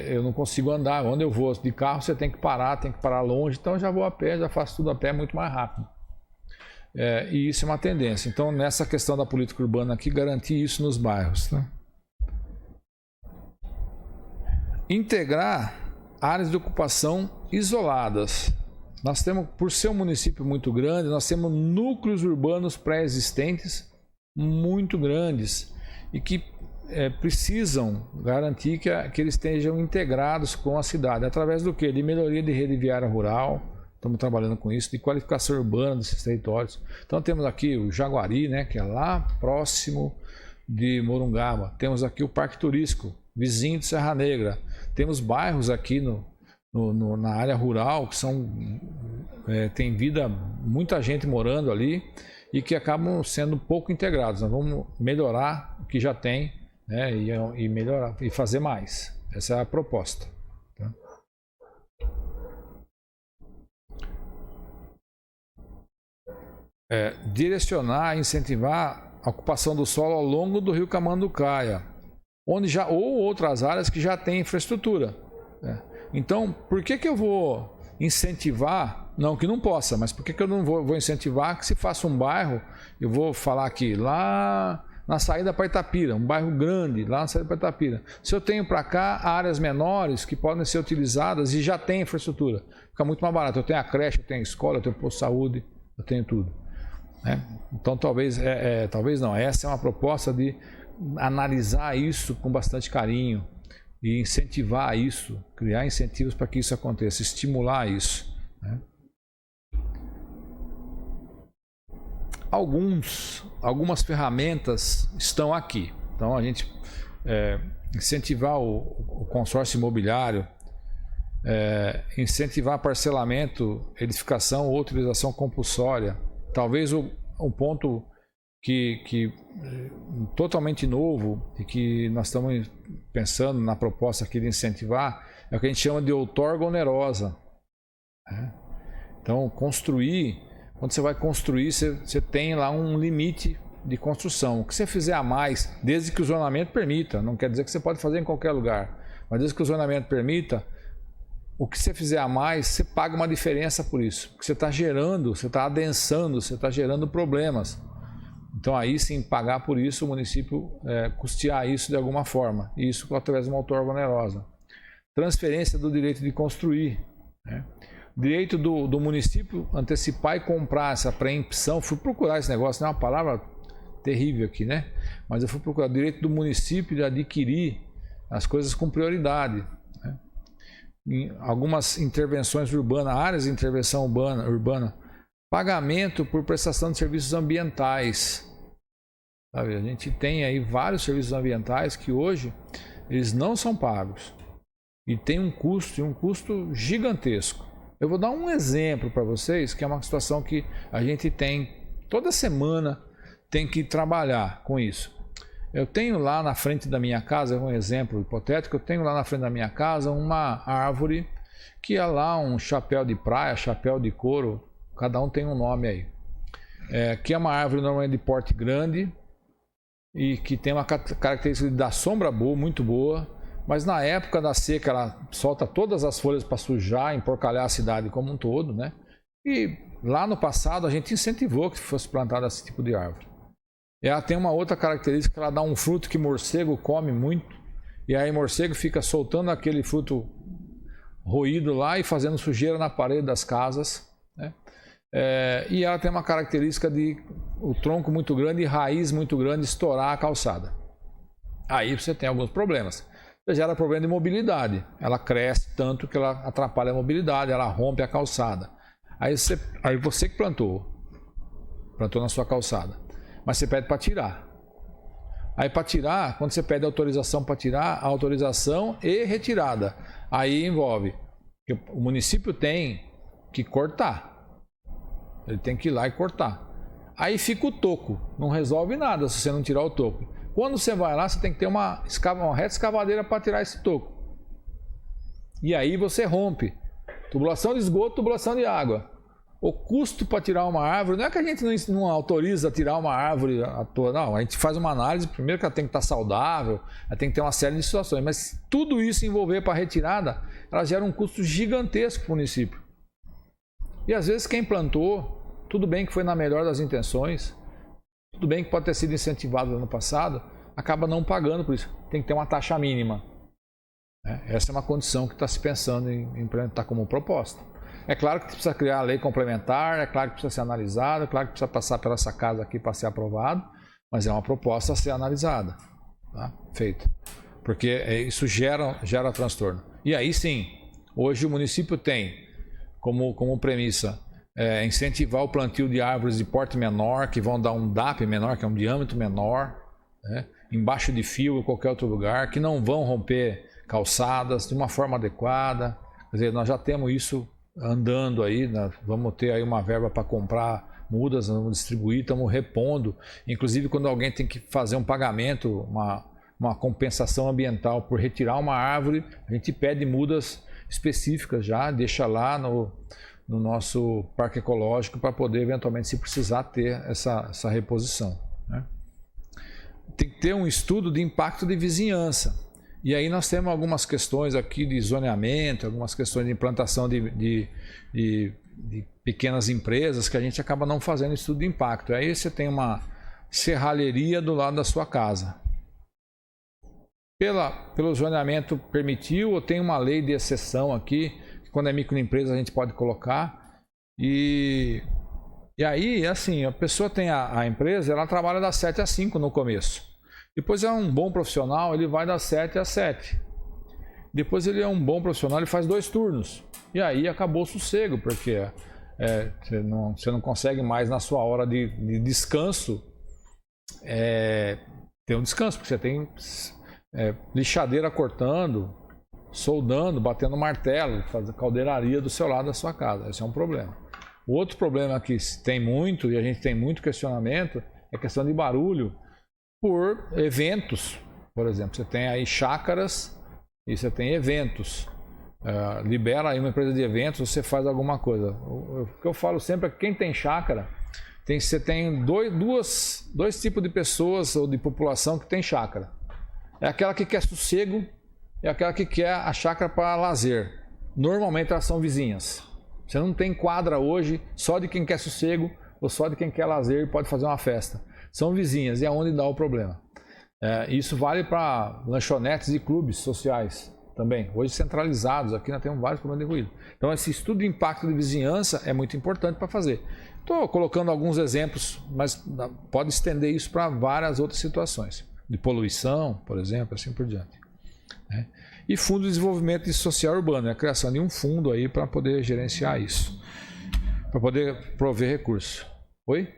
eu não consigo andar. Onde eu vou de carro você tem que parar longe, então eu já vou a pé, já faço tudo a pé muito mais rápido. E isso é uma tendência. Então nessa questão da política urbana aqui, garantir isso nos bairros, tá? Integrar áreas de ocupação isoladas. Nós temos, por ser um município muito grande, nós temos núcleos urbanos pré-existentes muito grandes e que precisam garantir que eles estejam integrados com a cidade. Através do quê? De melhoria de rede viária rural, estamos trabalhando com isso, de qualificação urbana desses territórios. Então temos aqui o Jaguari, né, que é lá próximo de Morungaba. Temos aqui o Parque Turístico, vizinho de Serra Negra. Temos bairros aqui na área rural que tem vida, muita gente morando ali e que acabam sendo pouco integrados. Nós vamos melhorar o que já tem, né, e melhorar e fazer mais. Essa é a proposta. Tá? Direcionar, incentivar a ocupação do solo ao longo do rio Camanducaia, onde ou outras áreas que já têm infraestrutura. Então, por que eu vou incentivar? Não que não possa, mas por que eu não vou incentivar que se faça um bairro? Eu vou falar aqui, lá na saída para Itapira, um bairro grande, lá na saída para Itapira. Se eu tenho para cá áreas menores que podem ser utilizadas e já tem infraestrutura, fica muito mais barato. Eu tenho a creche, eu tenho a escola, eu tenho o posto de saúde, eu tenho tudo. Então talvez não, essa é uma proposta de analisar isso com bastante carinho e incentivar isso, criar incentivos para que isso aconteça, estimular isso. Algumas ferramentas estão aqui. Então a gente incentivar o consórcio imobiliário, incentivar parcelamento, edificação ou utilização compulsória. Talvez um ponto que totalmente novo e que nós estamos pensando na proposta aqui de incentivar é o que a gente chama de outorga onerosa. Então, quando você vai construir, você tem lá um limite de construção. O que você fizer a mais, desde que o zonamento permita, não quer dizer que você pode fazer em qualquer lugar, mas desde que o zonamento permita, o que você fizer a mais, você paga uma diferença por isso. Porque você está gerando, você está adensando, você está gerando problemas. Então aí sim, pagar por isso, o município custear isso de alguma forma. E isso através de uma outorga onerosa. Transferência do direito de construir. Direito do município antecipar e comprar essa preempção. Fui procurar esse negócio, não é uma palavra terrível aqui, né? Mas eu fui procurar o direito do município de adquirir as coisas com prioridade. Em algumas intervenções urbanas, áreas de intervenção urbana, pagamento por prestação de serviços ambientais. Sabe? A gente tem aí vários serviços ambientais que hoje eles não são pagos e tem um custo gigantesco. Eu vou dar um exemplo para vocês, que é uma situação que a gente tem toda semana, tem que trabalhar com isso. Eu tenho lá na frente da minha casa, um exemplo hipotético, eu tenho lá na frente da minha casa uma árvore que é lá um chapéu de praia, chapéu de couro, cada um tem um nome aí. Que é uma árvore normalmente de porte grande e que tem uma característica de dar sombra boa, muito boa, mas na época da seca ela solta todas as folhas para sujar, emporcalhar a cidade como um todo, né? E lá no passado a gente incentivou que fosse plantada esse tipo de árvore. Ela tem uma outra característica, ela dá um fruto que morcego come muito, e aí morcego fica soltando aquele fruto roído lá e fazendo sujeira na parede das casas, né? E ela tem uma característica de o tronco muito grande e raiz muito grande estourar a calçada. Aí você tem alguns problemas. Você gera problema de mobilidade. Ela cresce tanto que ela atrapalha a mobilidade, ela rompe a calçada. Aí você que plantou na sua calçada, mas você pede para tirar. Aí para tirar, quando você pede autorização para tirar, a autorização e retirada. Aí envolve que o município tem que cortar. Ele tem que ir lá e cortar. Aí fica o toco. Não resolve nada se você não tirar o toco. Quando você vai lá, você tem que ter uma reta escavadeira para tirar esse toco. E aí você rompe. Tubulação de esgoto, tubulação de água. O custo para tirar uma árvore, não é que a gente não autoriza tirar uma árvore à toa, não. A gente faz uma análise, primeiro que ela tem que estar saudável, ela tem que ter uma série de situações. Mas tudo isso envolver para a retirada, ela gera um custo gigantesco para o município. E às vezes quem plantou, tudo bem que foi na melhor das intenções, tudo bem que pode ter sido incentivado no ano passado, acaba não pagando por isso. Tem que ter uma taxa mínima. Essa é uma condição que está se pensando em implementar como proposta. É claro que precisa criar a lei complementar, é claro que precisa ser analisado, é claro que precisa passar pela essa casa aqui para ser aprovado, mas é uma proposta a ser analisada, tá? Feita. Porque isso gera transtorno. E aí sim, hoje o município tem como premissa incentivar o plantio de árvores de porte menor, que vão dar um DAP menor, que é um diâmetro menor, né? Embaixo de fio ou qualquer outro lugar, que não vão romper calçadas de uma forma adequada. Quer dizer, nós já temos isso andando aí, né? Vamos ter aí uma verba para comprar mudas, vamos distribuir, estamos repondo. Inclusive quando alguém tem que fazer um pagamento, uma compensação ambiental por retirar uma árvore, a gente pede mudas específicas já, deixa lá no nosso parque ecológico para poder eventualmente, se precisar, ter essa reposição, né? Tem que ter um estudo de impacto de vizinhança. E aí nós temos algumas questões aqui de zoneamento, algumas questões de implantação de pequenas empresas que a gente acaba não fazendo estudo de impacto. Aí você tem uma serralheria do lado da sua casa. Pelo zoneamento permitiu, ou tem uma lei de exceção aqui, que quando é microempresa a gente pode colocar. E aí, assim, a pessoa tem a empresa, ela trabalha das 7 às 5 no começo. Depois é um bom profissional, ele vai das 7 às 7. Depois ele é um bom profissional, ele faz 2 turnos. E aí acabou o sossego, porque você não consegue mais na sua hora de descanso ter um descanso, porque você tem lixadeira cortando, soldando, batendo martelo, fazendo caldeiraria do seu lado da sua casa. Esse é um problema. O outro problema que tem muito, e a gente tem muito questionamento, é a questão de barulho por eventos. Por exemplo, você tem aí chácaras e você tem eventos. Libera aí uma empresa de eventos, você faz alguma coisa. O que eu falo sempre é que quem tem chácara, você tem dois tipos de pessoas ou de população que tem chácara. É aquela que quer sossego e aquela que quer a chácara para lazer. Normalmente elas são vizinhas. Você não tem quadra hoje só de quem quer sossego ou só de quem quer lazer e pode fazer uma festa. São vizinhas e é onde dá o problema. Isso vale para lanchonetes e clubes sociais também. Hoje centralizados, aqui nós temos vários problemas de ruído. Então esse estudo de impacto de vizinhança é muito importante para fazer. Estou colocando alguns exemplos, mas pode estender isso para várias outras situações. De poluição, por exemplo, assim por diante. E Fundo de Desenvolvimento Social Urbano, a criação de um fundo aí para poder gerenciar isso, para poder prover recursos. Oi?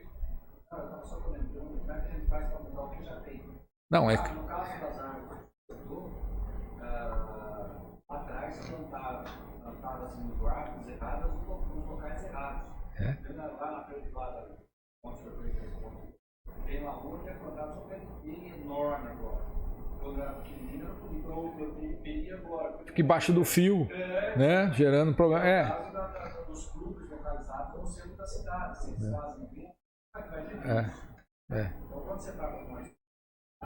Não, é...
No caso das árvores que você falou, atrás plantadas assim, nos árvores erradas, nos locais errados. Vai na frente lá da onde tem uma rua que é plantada só bem enorme agora. Quando era pequenina, eu peguei agora.
Fica embaixo do fio, né? Gerando problema.
No caso dos clubes localizados no centro da cidade, se eles fazem bem, Então quando você está com uma é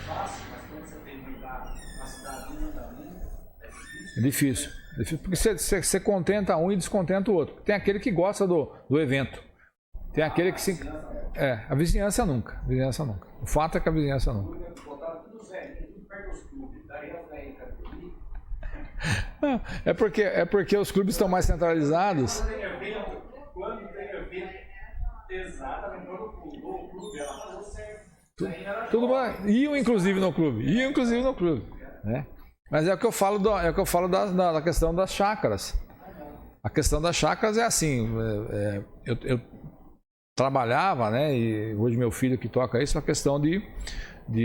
fácil, mas quando você tem que mudar uma cidadinha também, é difícil.
É difícil porque você contenta um e descontenta o outro. Tem aquele que gosta do evento. Tem aquele que se... a vizinhança nunca. O fato é que a vizinhança nunca.
Botaram tudo velho, tudo perto dos clubes. Daí as velhas
É porque os clubes estão mais centralizados.
Quando tem evento, exatamente, quando o clube, ela falou certo.
Tudo bem. Iam inclusive no clube. Né? Mas é o que eu falo, da questão das chácaras. A questão das chácaras é assim, eu trabalhava, né, e hoje meu filho que toca isso, a questão de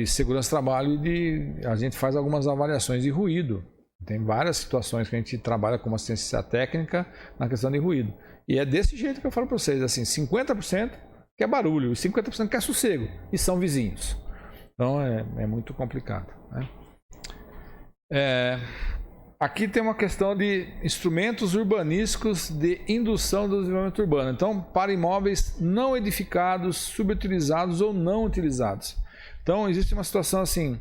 segurança do trabalho e a gente faz algumas avaliações de ruído. Tem várias situações que a gente trabalha com assistência técnica na questão de ruído. E é desse jeito que eu falo para vocês, assim, 50% quer barulho e 50% quer sossego, e são vizinhos. Então é muito complicado, né? Aqui tem uma questão de instrumentos urbanísticos de indução do desenvolvimento urbano. Então, para imóveis não edificados, subutilizados ou não utilizados. Então, existe uma situação assim,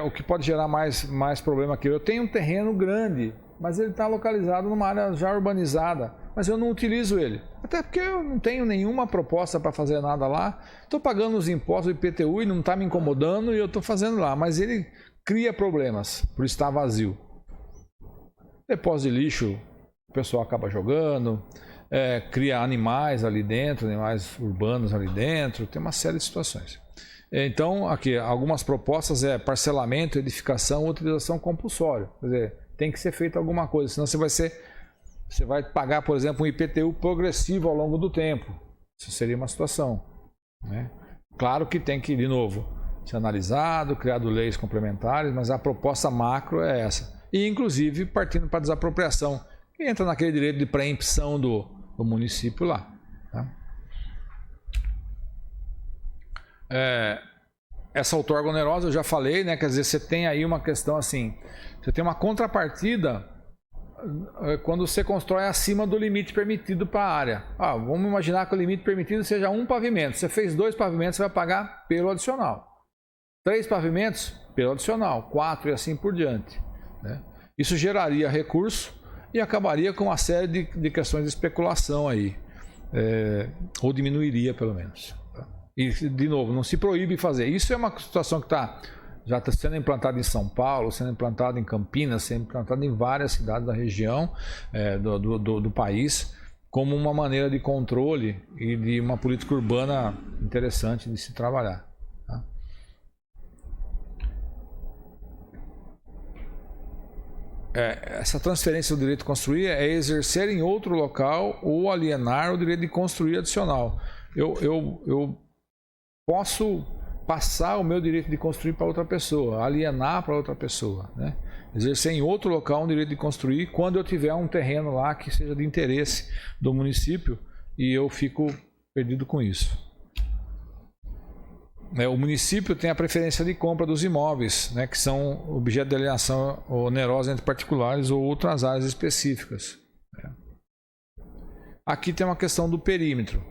o que pode gerar mais problema aqui. Eu tenho um terreno grande, mas ele está localizado numa área já urbanizada, mas eu não utilizo ele. Até porque eu não tenho nenhuma proposta para fazer nada lá. Estou pagando os impostos do IPTU e não está me incomodando e eu estou fazendo lá. Mas ele cria problemas por estar vazio. Depósito de lixo, o pessoal acaba jogando, cria animais ali dentro, animais urbanos ali dentro, tem uma série de situações. Então, aqui, algumas propostas parcelamento, edificação, utilização compulsória. Quer dizer, tem que ser feito alguma coisa, senão você vai pagar, por exemplo, um IPTU progressivo ao longo do tempo. Isso seria uma situação, né? Claro que tem que, de novo, ser analisado, criado leis complementares, mas a proposta macro é essa. E, inclusive, partindo para a desapropriação, que entra naquele direito de preempção do município lá. Tá? essa outorga onerosa, eu já falei, né? Quer dizer, você tem aí uma questão assim, você tem uma contrapartida quando você constrói acima do limite permitido para a área. Vamos imaginar que o limite permitido seja 1 pavimento. Você fez 2 pavimentos, você vai pagar pelo adicional. 3 pavimentos, pelo adicional. 4 e assim por diante, né? Isso geraria recurso e acabaria com uma série de questões de especulação aí. Ou diminuiria, pelo menos. E, de novo, não se proíbe fazer. Isso é uma situação que já está sendo implantada em São Paulo, sendo implantada em Campinas, sendo implantada em várias cidades da região do país, como uma maneira de controle e de uma política urbana interessante de se trabalhar. Tá? Essa transferência do direito de construir é exercer em outro local ou alienar o direito de construir adicional. Eu posso passar o meu direito de construir para outra pessoa, alienar para outra pessoa, né? Exercer em outro local um direito de construir quando eu tiver um terreno lá que seja de interesse do município e eu fico perdido com isso. O município tem a preferência de compra dos imóveis, né, que são objeto de alienação onerosa entre particulares ou outras áreas específicas. Aqui tem uma questão do perímetro.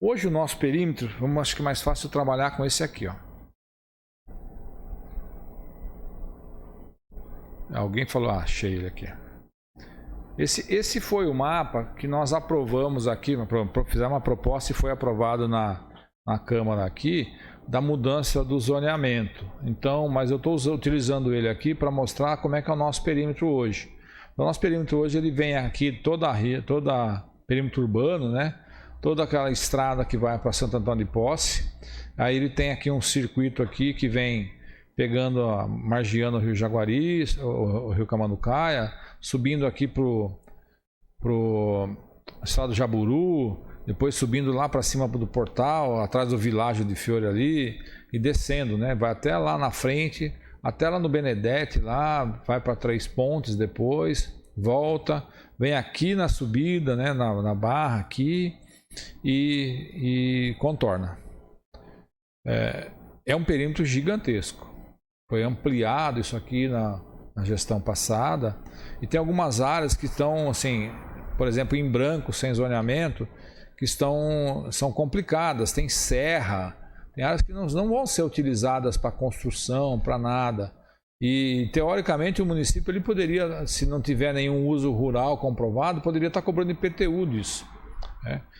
Hoje o nosso perímetro, acho que é mais fácil trabalhar com esse aqui, ó. Alguém falou, achei ele aqui. Esse foi o mapa que nós aprovamos aqui, fizemos uma proposta e foi aprovado na Câmara aqui, da mudança do zoneamento. Então, mas eu estou utilizando ele aqui para mostrar como é que é o nosso perímetro hoje. O nosso perímetro hoje ele vem aqui toda perímetro urbano, né? Toda aquela estrada que vai para Santo Antônio de Posse. Aí ele tem aqui um circuito aqui que vem pegando, margeando o Rio Jaguari, o Rio Camanducaia, subindo aqui pro estado Jaburu, depois subindo lá para cima do portal, atrás do Világio de Fiore ali, e descendo, né? Vai até lá na frente, até lá no Benedetti, lá, vai para Três Pontes depois, volta, vem aqui na subida, né? Na Barra aqui, e contorna. É um perímetro gigantesco. Foi ampliado isso aqui na gestão passada, e tem algumas áreas que estão, assim, por exemplo, em branco, sem zoneamento, que são complicadas. Tem serra, tem áreas que não vão ser utilizadas para construção, para nada. E teoricamente o município ele poderia, se não tiver nenhum uso rural comprovado, poderia estar cobrando IPTU disso.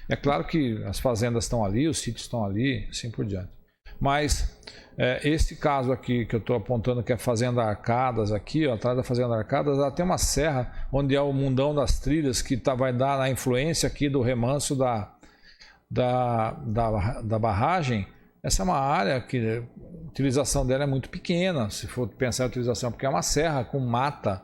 É claro que as fazendas estão ali, os sítios estão ali, assim por diante. Mas esse caso aqui que eu estou apontando, que é a Fazenda Arcadas, aqui, ó, atrás da Fazenda Arcadas, ela tem uma serra onde é o Mundão das Trilhas, que vai dar a influência aqui do remanso da barragem. Essa é uma área que a utilização dela é muito pequena, se for pensar em utilização, porque é uma serra com mata,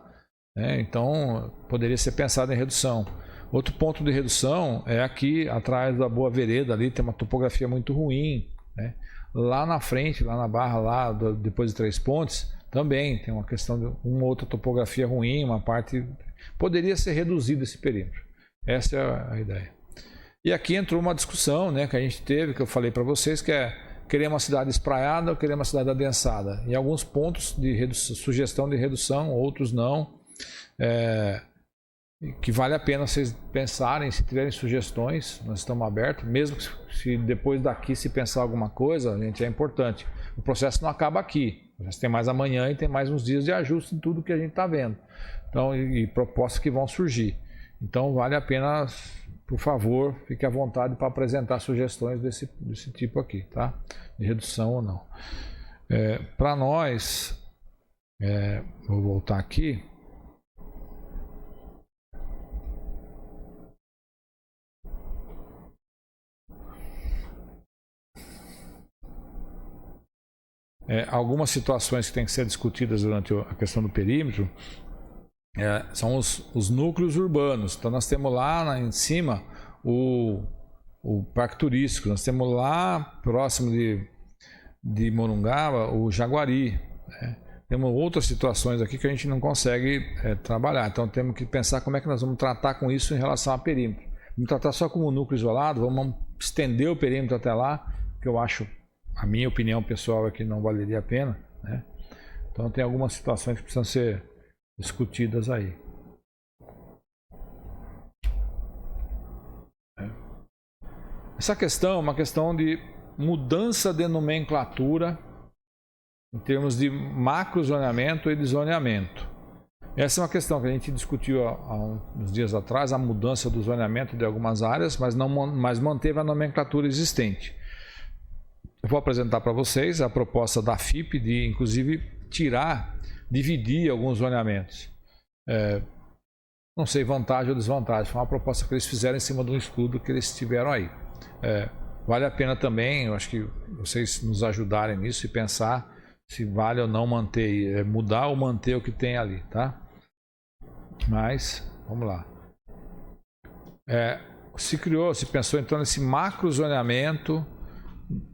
né? Então poderia ser pensado em redução. Outro ponto de redução é aqui atrás da Boa Vereda, ali tem uma topografia muito ruim, né? Lá na frente, lá na Barra, lá depois de Três Pontes, também tem uma questão de uma outra topografia ruim, uma parte poderia ser reduzido esse perímetro. Essa é a ideia. E aqui entrou uma discussão, né, que a gente teve, que eu falei para vocês, que é querer uma cidade espraiada ou querer uma cidade adensada. Em alguns pontos de sugestão de redução, outros não. Que vale a pena vocês pensarem, se tiverem sugestões, nós estamos abertos, mesmo se depois daqui se pensar alguma coisa, gente, é importante. O processo não acaba aqui, o processo tem mais amanhã e tem mais uns dias de ajuste em tudo que a gente está vendo. Então, e propostas que vão surgir. Então, vale a pena, por favor, fique à vontade para apresentar sugestões desse tipo aqui, tá? De redução ou não. Para nós, vou voltar aqui. Algumas situações que têm que ser discutidas durante a questão do perímetro são os núcleos urbanos. Então nós temos lá em cima o Parque Turístico, nós temos lá próximo de Morungaba o Jaguari, né? Temos outras situações aqui que a gente não consegue trabalhar, então temos que pensar como é que nós vamos tratar com isso em relação a perímetro. Vamos tratar só como núcleo isolado, vamos estender o perímetro até lá, que eu acho a minha opinião pessoal é que não valeria a pena, né? Então tem algumas situações que precisam ser discutidas aí. Essa questão é uma questão de mudança de nomenclatura em termos de macrozoneamento e de zoneamento. Essa é uma questão que a gente discutiu há uns dias atrás, a mudança do zoneamento de algumas áreas, mas manteve a nomenclatura existente. Eu vou apresentar para vocês a proposta da FIP de, inclusive, dividir alguns zoneamentos. Não sei vantagem ou desvantagem, foi uma proposta que eles fizeram em cima de um estudo que eles tiveram aí. Vale a pena também, eu acho que vocês nos ajudarem nisso e pensar se vale ou não manter, mudar ou manter o que tem ali, tá? Mas, vamos lá. Se pensou então nesse macrozoneamento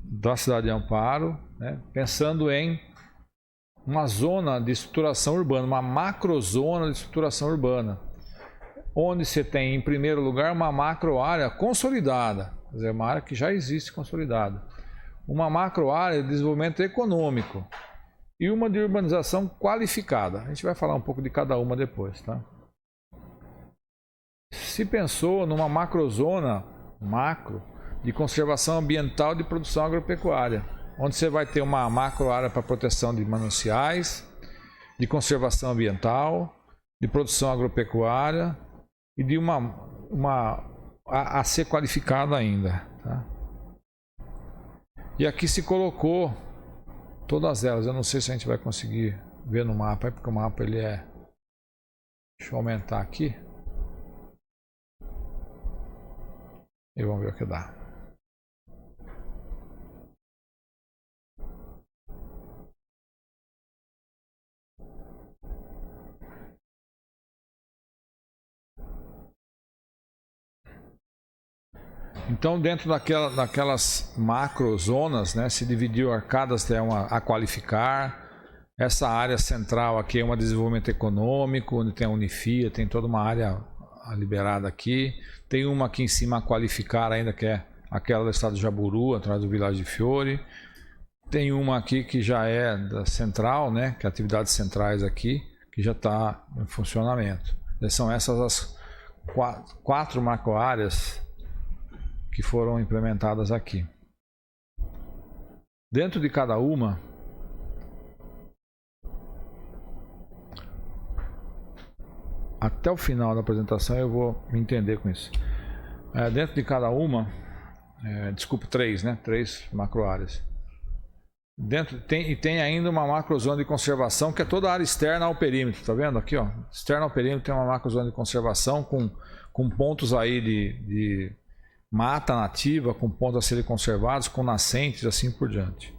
da cidade de Amparo, né, pensando em uma zona de estruturação urbana, uma macrozona de estruturação urbana, onde você tem, em primeiro lugar, uma macro área consolidada, quer dizer, uma área que já existe consolidada, uma macro área de desenvolvimento econômico e uma de urbanização qualificada. A gente vai falar um pouco de cada uma depois, tá? Se pensou numa macrozona de conservação ambiental de produção agropecuária, onde você vai ter uma macro área para proteção de mananciais, de conservação ambiental, de produção agropecuária e de a ser qualificada ainda, tá? E aqui se colocou todas elas. Eu não sei se a gente vai conseguir ver no mapa, porque o mapa ele é... Deixa eu aumentar aqui. E vamos ver o que dá. Então, dentro daquelas macrozonas, né, se dividiu arcadas, tem a qualificar. Essa área central aqui é um desenvolvimento econômico, onde tem a Unifia, tem toda uma área liberada aqui. Tem uma aqui em cima a qualificar ainda, que é aquela do estado de Jaburu, atrás do Village de Fiore. Tem uma aqui que já é da central, né, que é atividades centrais aqui, que já está em funcionamento. São essas as quatro macroáreas que foram implementadas aqui. Dentro de cada uma, até o final da apresentação eu vou me entender com isso. Dentro de cada uma, três, né? 3 macroáreas. Tem ainda uma macrozona de conservação, que é toda a área externa ao perímetro, tá vendo aqui, ó? Externa ao perímetro tem uma macrozona de conservação com pontos aí de mata nativa, com pontos a serem conservados, com nascentes, assim por diante.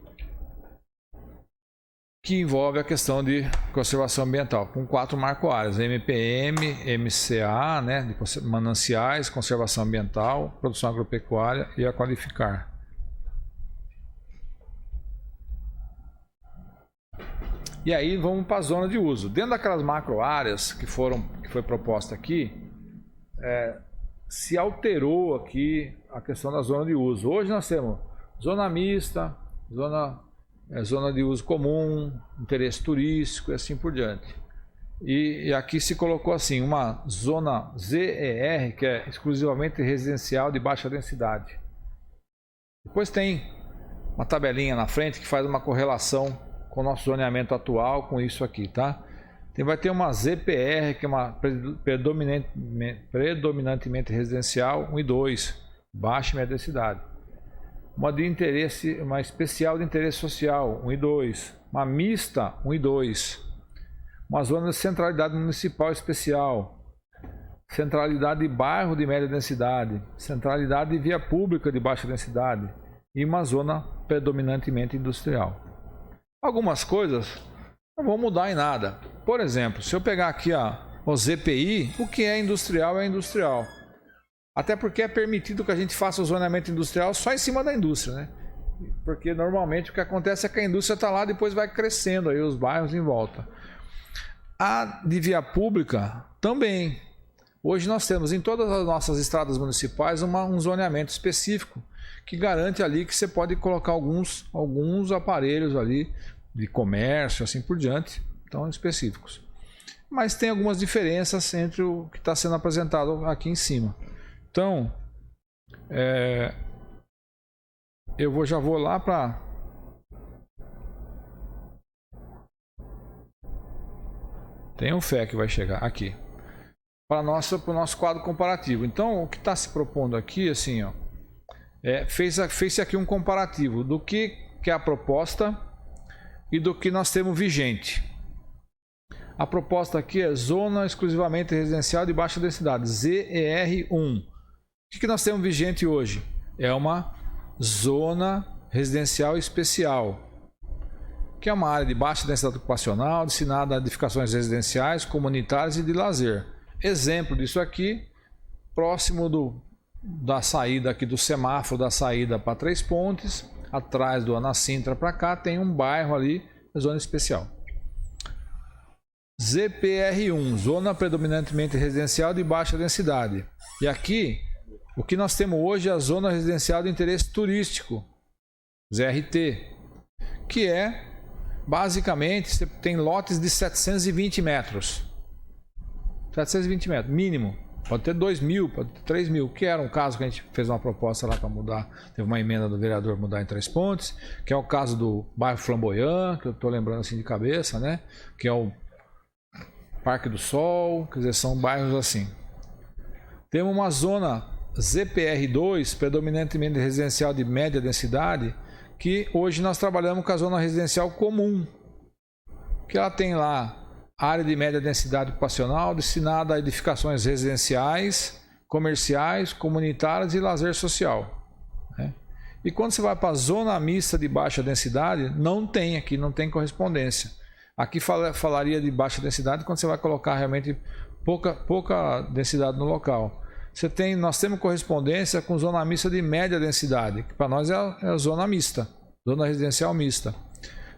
Que envolve a questão de conservação ambiental, com 4 marco-áreas, MPM, MCA, né, de mananciais, conservação ambiental, produção agropecuária e a qualificar. E aí vamos para a zona de uso. Dentro daquelas macro-áreas que foi proposta aqui, se alterou aqui a questão da zona de uso. Hoje nós temos zona mista, zona de uso comum, interesse turístico e assim por diante. E aqui se colocou assim, uma zona ZER, que é exclusivamente residencial de baixa densidade. Depois tem uma tabelinha na frente que faz uma correlação com o nosso zoneamento atual, com isso aqui, tá? Vai ter uma ZPR, que é uma predominantemente residencial, 1 e 2, baixa e média densidade. Uma especial de interesse social, 1 e 2. Uma mista, 1 e 2. Uma zona de centralidade municipal especial. Centralidade de bairro de média densidade. Centralidade de via pública de baixa densidade. E uma zona predominantemente industrial. Algumas coisas não vão mudar em nada. Por exemplo, se eu pegar aqui o ZPI, o que é industrial é industrial. Até porque é permitido que a gente faça o zoneamento industrial só em cima da indústria, né? Porque normalmente o que acontece é que a indústria está lá, depois vai crescendo aí os bairros em volta. A de via pública também. Hoje nós temos em todas as nossas estradas municipais um zoneamento específico, que garante ali que você pode colocar alguns aparelhos ali de comércio, assim por diante, então específicos. Mas tem algumas diferenças entre o que está sendo apresentado aqui em cima. Então, já vou lá para... Tenham fé que vai chegar aqui. Para o nosso quadro comparativo. Então, o que está se propondo aqui, assim, ó, fez aqui um comparativo do que é a proposta e do que nós temos vigente. A proposta aqui é Zona Exclusivamente Residencial de Baixa Densidade, ZER1. O que nós temos vigente hoje? É uma Zona Residencial Especial, que é uma área de baixa densidade ocupacional, destinada a edificações residenciais, comunitárias e de lazer. Exemplo disso aqui, próximo da saída aqui do semáforo da saída para Três Pontes, atrás do Ana Sintra para cá, tem um bairro ali, zona especial. ZPR1, Zona Predominantemente Residencial de Baixa Densidade. E aqui, o que nós temos hoje é a Zona Residencial de Interesse Turístico, ZRT, que basicamente, você tem lotes de 720 metros. 720 metros, mínimo. Pode ter 2.000, pode ter 3.000, que era um caso que a gente fez uma proposta lá para mudar. Teve uma emenda do vereador mudar em Três Pontes, que é o caso do bairro Flamboyant, que eu estou lembrando assim de cabeça, né? Que é o Parque do Sol, quer dizer, são bairros assim. Temos uma zona ZPR2, predominantemente residencial de média densidade, que hoje nós trabalhamos com a zona residencial comum, que ela tem lá área de média densidade ocupacional destinada a edificações residenciais, comerciais, comunitárias e lazer social, né? E quando você vai para a zona mista de baixa densidade, não tem correspondência. Aqui falaria de baixa densidade quando você vai colocar realmente pouca densidade no local. Nós temos correspondência com zona mista de média densidade, que para nós é a zona mista, zona residencial mista,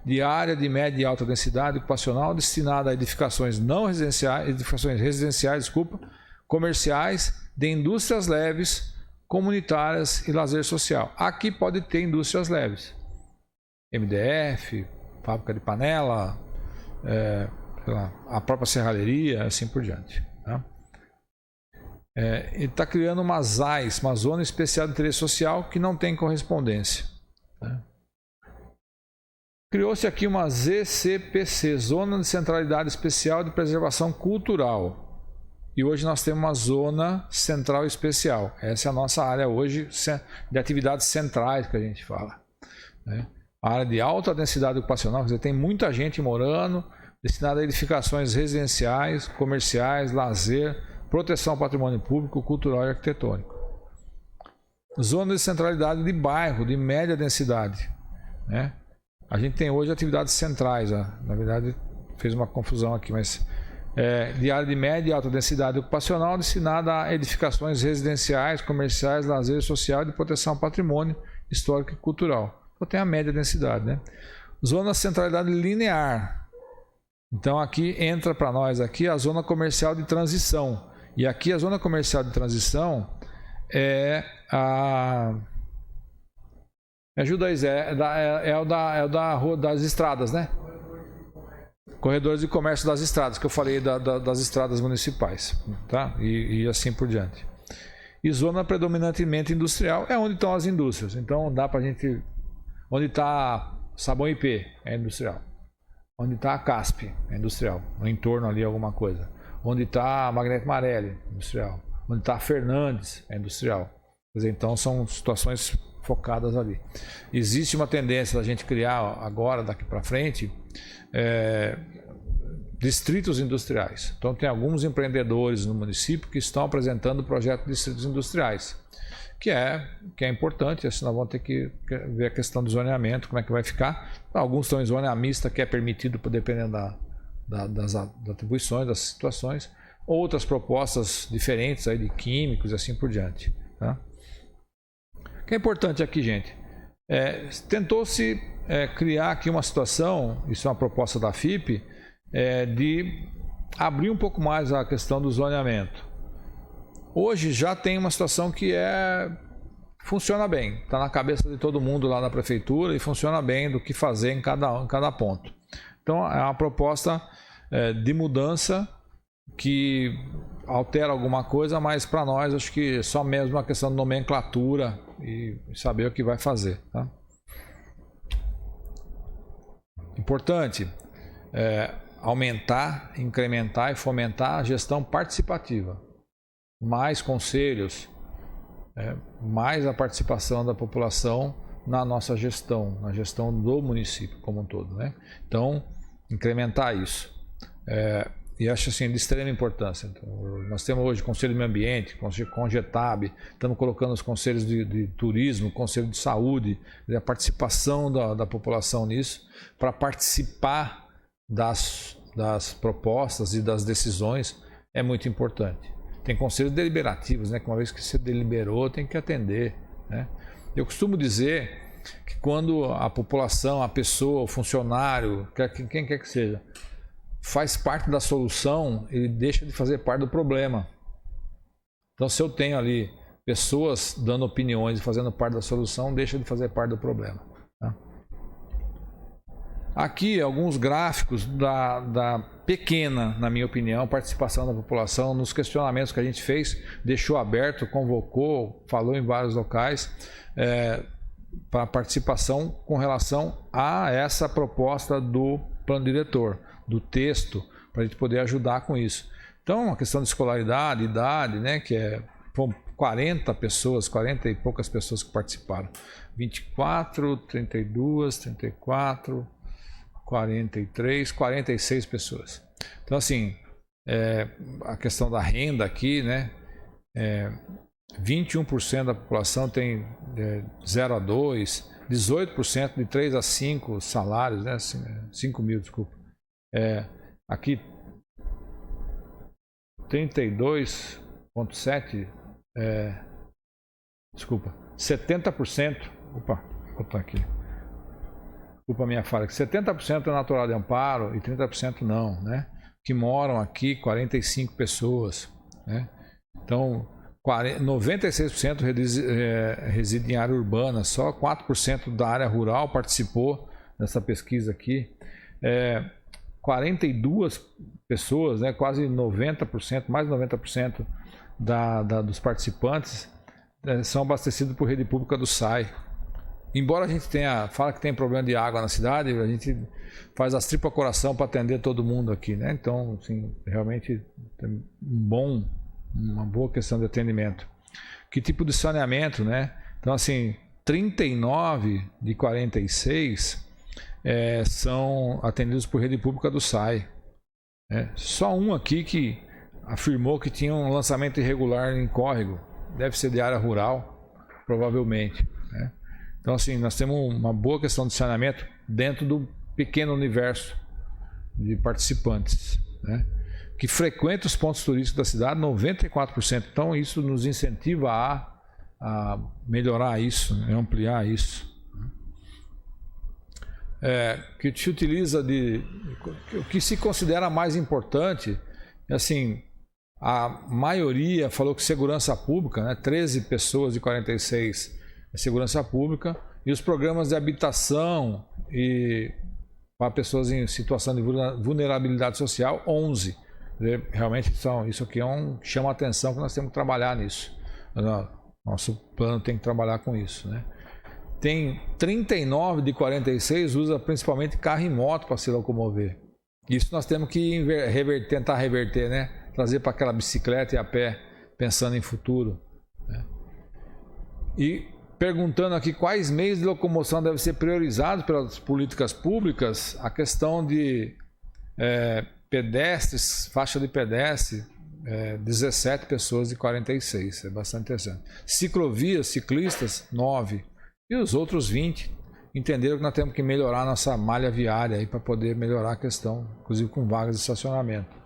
de área de média e alta densidade ocupacional destinada a edificações residenciais, comerciais, de indústrias leves, comunitárias e lazer social. Aqui pode ter indústrias leves, MDF, fábrica de panela, a própria serralheria, assim por diante, tá? Ele está criando uma ZAIS, uma Zona Especial de Interesse Social, que não tem correspondência, né? Criou-se aqui uma ZCPC, Zona de Centralidade Especial de Preservação Cultural. E hoje nós temos uma Zona Central Especial. Essa é a nossa área hoje de atividades centrais que a gente fala, né? A área de alta densidade ocupacional, quer dizer, tem muita gente morando, destinada a edificações residenciais, comerciais, lazer, proteção ao patrimônio público, cultural e arquitetônico. Zona de centralidade de bairro, de média densidade, né? A gente tem hoje atividades centrais, na verdade fez uma confusão aqui, mas de área de média e alta densidade ocupacional destinada a edificações residenciais, comerciais, lazer social e de proteção ao patrimônio histórico e cultural. Então tem a média densidade, né? Zona de centralidade linear. Então aqui entra para nós aqui a zona comercial de transição. E aqui a zona comercial de transição me ajuda aí, Zé. É o da rua das estradas, né? Corredores de comércio das estradas, que eu falei das estradas municipais, tá? E assim por diante. E zona predominantemente industrial é onde estão as indústrias. Então dá pra gente... Onde está Sabão IP é industrial. Onde está a CASP é industrial. No entorno ali alguma coisa. Onde está a Magneto Marelli, industrial. Onde está a Fernandes é industrial. Quer dizer, então são situações focadas ali. Existe uma tendência da gente criar agora, daqui para frente, distritos industriais. Então tem alguns empreendedores no município que estão apresentando o projeto de distritos industriais, que é importante. Assim nós vamos ter que ver a questão do zoneamento, como é que vai ficar. Alguns estão em zona mista, que é permitido dependendo das atribuições, das situações. Outras propostas diferentes aí de químicos e assim por diante, tá? O que é importante aqui, gente, tentou-se criar aqui uma situação, isso é uma proposta da FIP, de abrir um pouco mais a questão do zoneamento. Hoje já tem uma situação que funciona bem, está na cabeça de todo mundo lá na prefeitura e funciona bem do que fazer em cada ponto. Então é uma proposta de mudança que altera alguma coisa, mas para nós acho que é só mesmo uma questão de nomenclatura e saber o que vai fazer. Tá? Importante aumentar, incrementar e fomentar a gestão participativa. Mais conselhos, mais a participação da população na nossa gestão, na gestão do município como um todo, né? Então, incrementar isso. E acho assim de extrema importância. Então, nós temos hoje Conselho de Meio Ambiente, Congetab, estamos colocando os conselhos de turismo, Conselho de Saúde, a participação da população nisso, para participar das propostas e das decisões é muito importante. Tem conselhos deliberativos, né, que uma vez que você deliberou tem que atender, né? Eu costumo dizer que quando a população, a pessoa, o funcionário, quem quer que seja, faz parte da solução, ele deixa de fazer parte do problema. Então, se eu tenho ali pessoas dando opiniões e fazendo parte da solução, deixa de fazer parte do problema. Tá? Aqui alguns gráficos da pequena, na minha opinião, participação da população nos questionamentos que a gente fez, deixou aberto, convocou, falou em vários locais, para participação com relação a essa proposta do plano diretor, do texto, para a gente poder ajudar com isso. Então, a questão de escolaridade, idade, né, que foram 40 pessoas, 40 e poucas pessoas que participaram. 24, 32, 34, 43, 46 pessoas. Então, assim, a questão da renda aqui, né, 21% da população tem 0 a 2, 18% de 3 a 5 salários, né, 5 mil, desculpa. Aqui 32,7, desculpa, 70%, opa, vou botar aqui, desculpa a minha falha, 70% é natural de Amparo e 30% não, né? Que moram aqui 45 pessoas, né? Então 96% reside em área urbana, só 4% da área rural participou dessa pesquisa aqui. 42 pessoas, né, quase 90%, mais de 90% dos participantes são abastecidos por rede pública do SAI. Embora a gente fala que tem problema de água na cidade, a gente faz as tripas coração para atender todo mundo aqui, né? Então, assim, realmente tem uma boa questão de atendimento. Que tipo de saneamento, né? Então, assim, 39 de 46 são atendidos por rede pública do SAI. Só um aqui que afirmou que tinha um lançamento irregular em córrego. Deve ser de área rural, provavelmente, né? Então, assim, nós temos uma boa questão de saneamento dentro do pequeno universo de participantes, né, que frequentam os pontos turísticos da cidade, 94%. Então, isso nos incentiva a melhorar isso, né, ampliar isso. Que se utiliza o que se considera mais importante, assim, a maioria falou que segurança pública, né, 13 pessoas de 46 segurança pública, e os programas de habitação e para pessoas em situação de vulnerabilidade social, 11. Realmente isso aqui chama a atenção, que nós temos que trabalhar nisso. Nosso plano tem que trabalhar com isso, né? Tem 39 de 46 usa principalmente carro e moto para se locomover. Isso nós temos que tentar reverter, né? Trazer para aquela bicicleta e a pé, pensando em futuro, né? E perguntando aqui quais meios de locomoção devem ser priorizados pelas políticas públicas, a questão de pedestres, faixa de pedestre, 17 pessoas de 46, é bastante interessante. Ciclovias, ciclistas, 9. E os outros 20 entenderam que nós temos que melhorar a nossa malha viária para poder melhorar a questão, inclusive com vagas de estacionamento.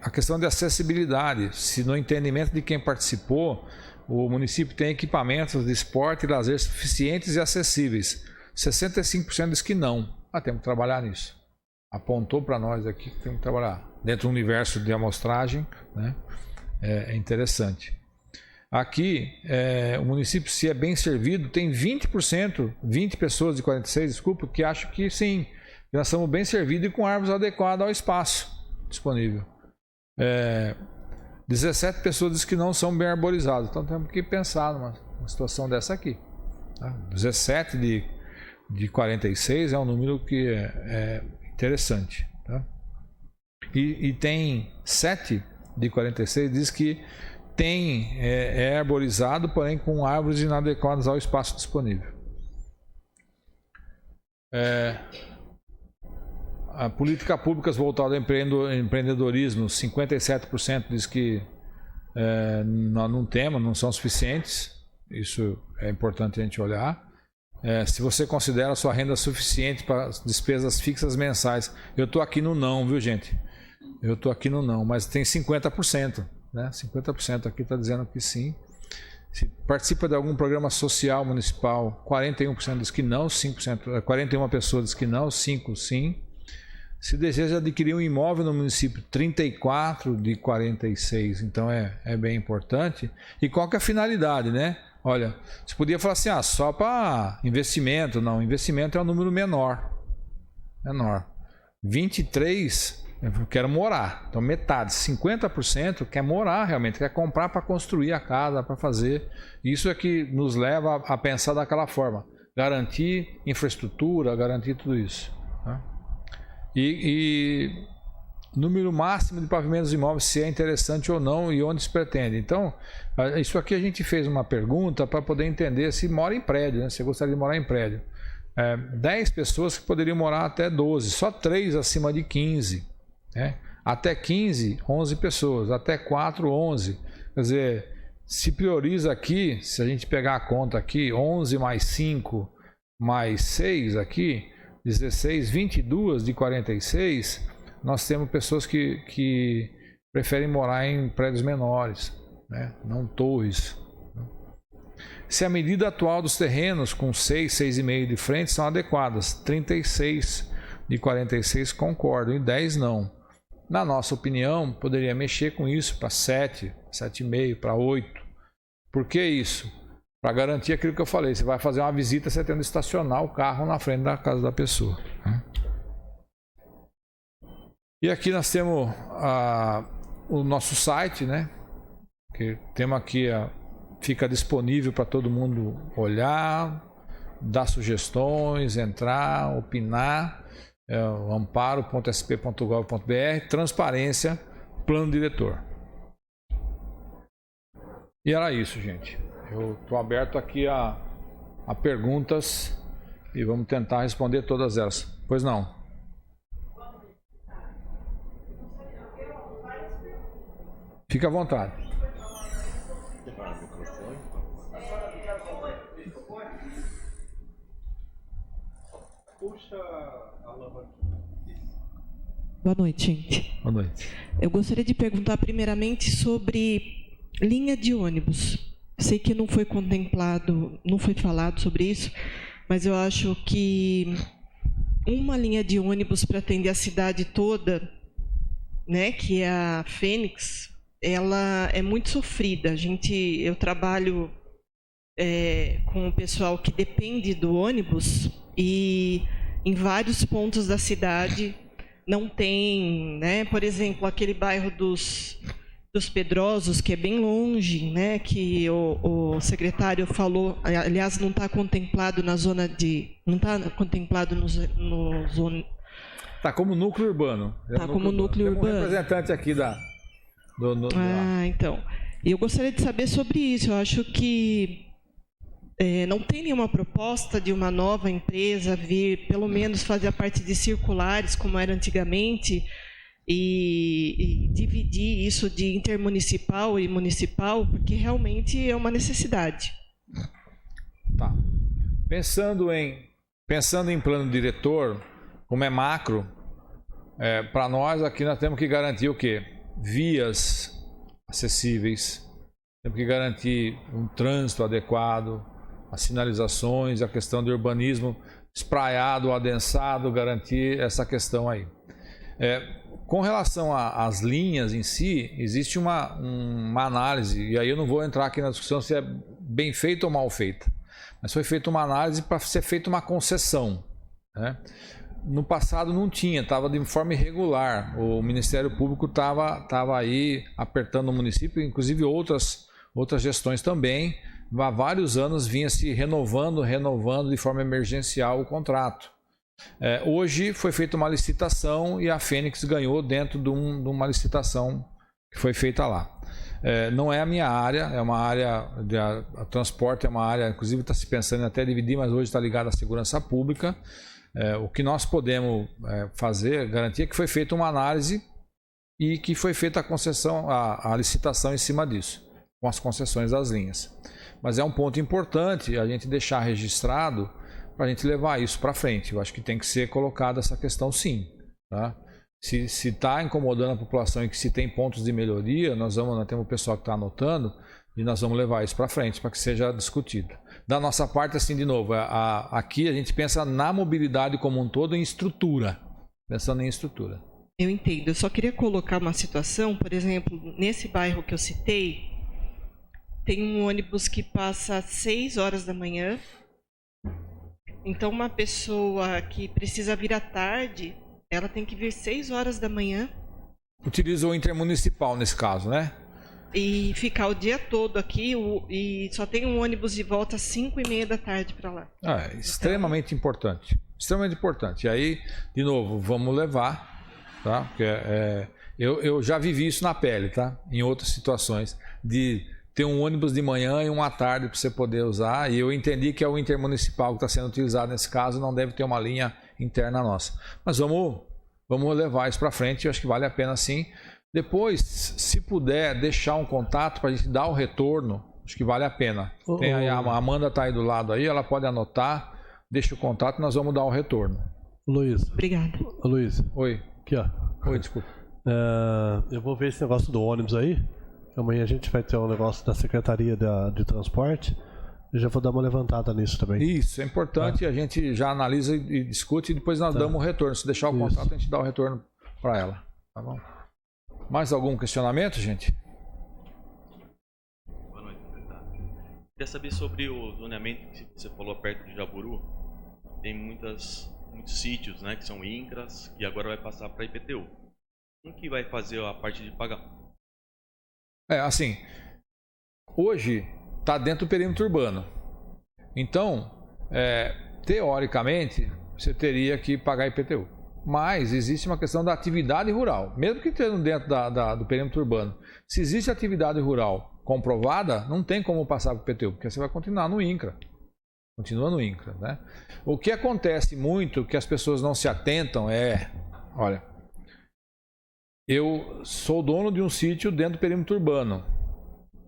A questão de acessibilidade, se no entendimento de quem participou, o município tem equipamentos de esporte e lazer suficientes e acessíveis. 65% diz que não. Temos que trabalhar nisso. Apontou para nós aqui que temos que trabalhar dentro do universo de amostragem, né? é interessante. Aqui, o município, se é bem servido, tem 20%, 20 pessoas de 46, desculpa, que acham que sim, nós estamos bem servidos e com árvores adequadas ao espaço disponível. 17 pessoas dizem que não são bem arborizadas, então temos que pensar numa situação dessa aqui. Tá? 17 de 46 é um número que é interessante. Tá? E tem 7 de 46 diz que é arborizado, porém com árvores inadequadas ao espaço disponível. A política públicas voltada ao empreendedorismo, 57% diz que nós não temos, não são suficientes. Isso é importante a gente olhar. Se você considera a sua renda suficiente para as despesas fixas mensais, eu estou aqui no não, viu, gente? Eu estou aqui no não, mas tem 50%. Né? 50% aqui está dizendo que sim. Se participa de algum programa social municipal, 41% diz que não, 5%, 41 pessoas diz que não, 5% sim. Se deseja adquirir um imóvel no município, 34 de 46, então é bem importante. E qual que é a finalidade, né? Olha, você podia falar assim, só para investimento. Não, investimento é um número menor. 23, eu quero morar. Então metade, 50% quer morar realmente, quer comprar para construir a casa, para fazer. Isso é que nos leva a pensar daquela forma. Garantir infraestrutura, garantir tudo isso. Tá? E número máximo de pavimentos imóveis, se é interessante ou não e onde se pretende. Então, isso aqui a gente fez uma pergunta para poder entender se mora em prédio, né? Se gostaria de morar em prédio. 10 pessoas que poderiam morar até 12, só 3 acima de 15. Né? Até 15, 11 pessoas, até 4, 11. Quer dizer, se prioriza aqui, se a gente pegar a conta aqui, 11 mais 5 mais 6 aqui, 16, 22 de 46, nós temos pessoas que preferem morar em prédios menores, né? Não torres. Se a medida atual dos terrenos com 6, 6,5 de frente são adequadas, 36 de 46 concordam e 10 não. Na nossa opinião, poderia mexer com isso para 7, 7,5, para 8. Por que isso? Para garantir aquilo que eu falei, você vai fazer uma visita, você tendo que estacionar o carro na frente da casa da pessoa. E aqui nós temos o nosso site, né? Que temos aqui, fica disponível para todo mundo olhar, dar sugestões, entrar, opinar. O amparo.sp.gov.br, transparência, plano diretor. E era isso, gente. Eu estou aberto aqui a perguntas e vamos tentar responder todas elas. Pois não? Fique à vontade.
Puxa a alavanca.
Boa noite, gente.
Boa noite.
Eu gostaria de perguntar primeiramente sobre linha de ônibus. Sei que não foi contemplado, não foi falado sobre isso, mas eu acho que uma linha de ônibus para atender a cidade toda, né, que é a Fênix, ela é muito sofrida. Eu trabalho com o pessoal que depende do ônibus e em vários pontos da cidade não tem, né? Por exemplo, aquele bairro dos Pedrosos, que é bem longe, né? Que o secretário falou, aliás, não está contemplado na zona de, não está contemplado no zona.
Está como núcleo urbano.
Está como núcleo urbano.
Tem um representante aqui
então. Eu gostaria de saber sobre isso. Eu acho que não tem nenhuma proposta de uma nova empresa vir, pelo menos, fazer a parte de circulares, como era antigamente, e dividir isso de intermunicipal e municipal, porque realmente é uma necessidade.
Tá. Pensando em plano diretor, como é macro, para nós aqui nós temos que garantir o quê? Vias acessíveis, temos que garantir um trânsito adequado, as sinalizações, a questão do urbanismo espraiado, adensado, garantir essa questão aí. Com relação às linhas em si, existe uma análise, e aí eu não vou entrar aqui na discussão se é bem feita ou mal feita, mas foi feita uma análise para ser feita uma concessão, né? No passado não tinha, estava de forma irregular, o Ministério Público estava aí apertando o município, inclusive outras gestões também, há vários anos vinha se renovando de forma emergencial o contrato. Hoje foi feita uma licitação e a Fênix ganhou dentro de uma licitação que foi feita lá. Não é a minha área, é uma área de transporte, é uma área, inclusive está se pensando em até dividir, mas hoje está ligada à segurança pública. O que nós podemos fazer, garantir que foi feita uma análise e que foi feita a concessão, a licitação em cima disso, com as concessões das linhas. Mas é um ponto importante a gente deixar registrado para a gente levar isso para frente. Eu acho que tem que ser colocada essa questão sim. Tá? Se está incomodando a população e que se tem pontos de melhoria, nós temos o pessoal que está anotando e nós vamos levar isso para frente para que seja discutido. Da nossa parte, assim, de novo, aqui a gente pensa na mobilidade como um todo em estrutura, pensando em estrutura.
Eu entendo. Eu só queria colocar uma situação, por exemplo, nesse bairro que eu citei, tem um ônibus que passa às 6 horas da manhã. Então, uma pessoa que precisa vir à tarde, ela tem que vir 6 horas da manhã.
Utiliza o intermunicipal nesse caso, né?
E ficar o dia todo aqui e só tem um ônibus de volta às 5h30 da tarde para lá.
Extremamente importante. Extremamente importante. E aí, de novo, vamos levar, tá? Porque eu já vivi isso na pele, tá? Em outras situações, de ter um ônibus de manhã e um à tarde para você poder usar, e eu entendi que é o intermunicipal que está sendo utilizado nesse caso, não deve ter uma linha interna nossa. Mas vamos levar isso para frente, eu acho que vale a pena sim. Depois, se puder deixar um contato para a gente dar o retorno, acho que vale a pena. Tem aí, a Amanda está aí do lado aí, ela pode anotar, deixa o contato e nós vamos dar o retorno.
Luiz.
Obrigada.
Luiz.
Oi.
Aqui, ó.
Oi, desculpa.
Eu vou ver esse negócio do ônibus aí. Amanhã a gente vai ter um negócio da Secretaria de Transporte. Eu já vou dar uma levantada nisso também.
Isso, é importante. A gente já analisa e discute e depois nós damos o retorno. Se deixar o contato, a gente dá o retorno para ela. Tá bom? Mais algum questionamento, gente?
Boa noite, secretário. Queria saber sobre o zoneamento que você falou perto de Jaburu. Tem muitos sítios, né, que são INCRAS, e agora vai passar para IPTU. Como que vai fazer a parte de pagamento?
Assim, hoje está dentro do perímetro urbano. Então, teoricamente, você teria que pagar IPTU. Mas existe uma questão da atividade rural, mesmo que estando dentro do perímetro urbano. Se existe atividade rural comprovada, não tem como passar para o IPTU, porque você vai continuar no INCRA. Continua no INCRA, né? O que acontece muito, que as pessoas não se atentam olha, eu sou dono de um sítio dentro do perímetro urbano.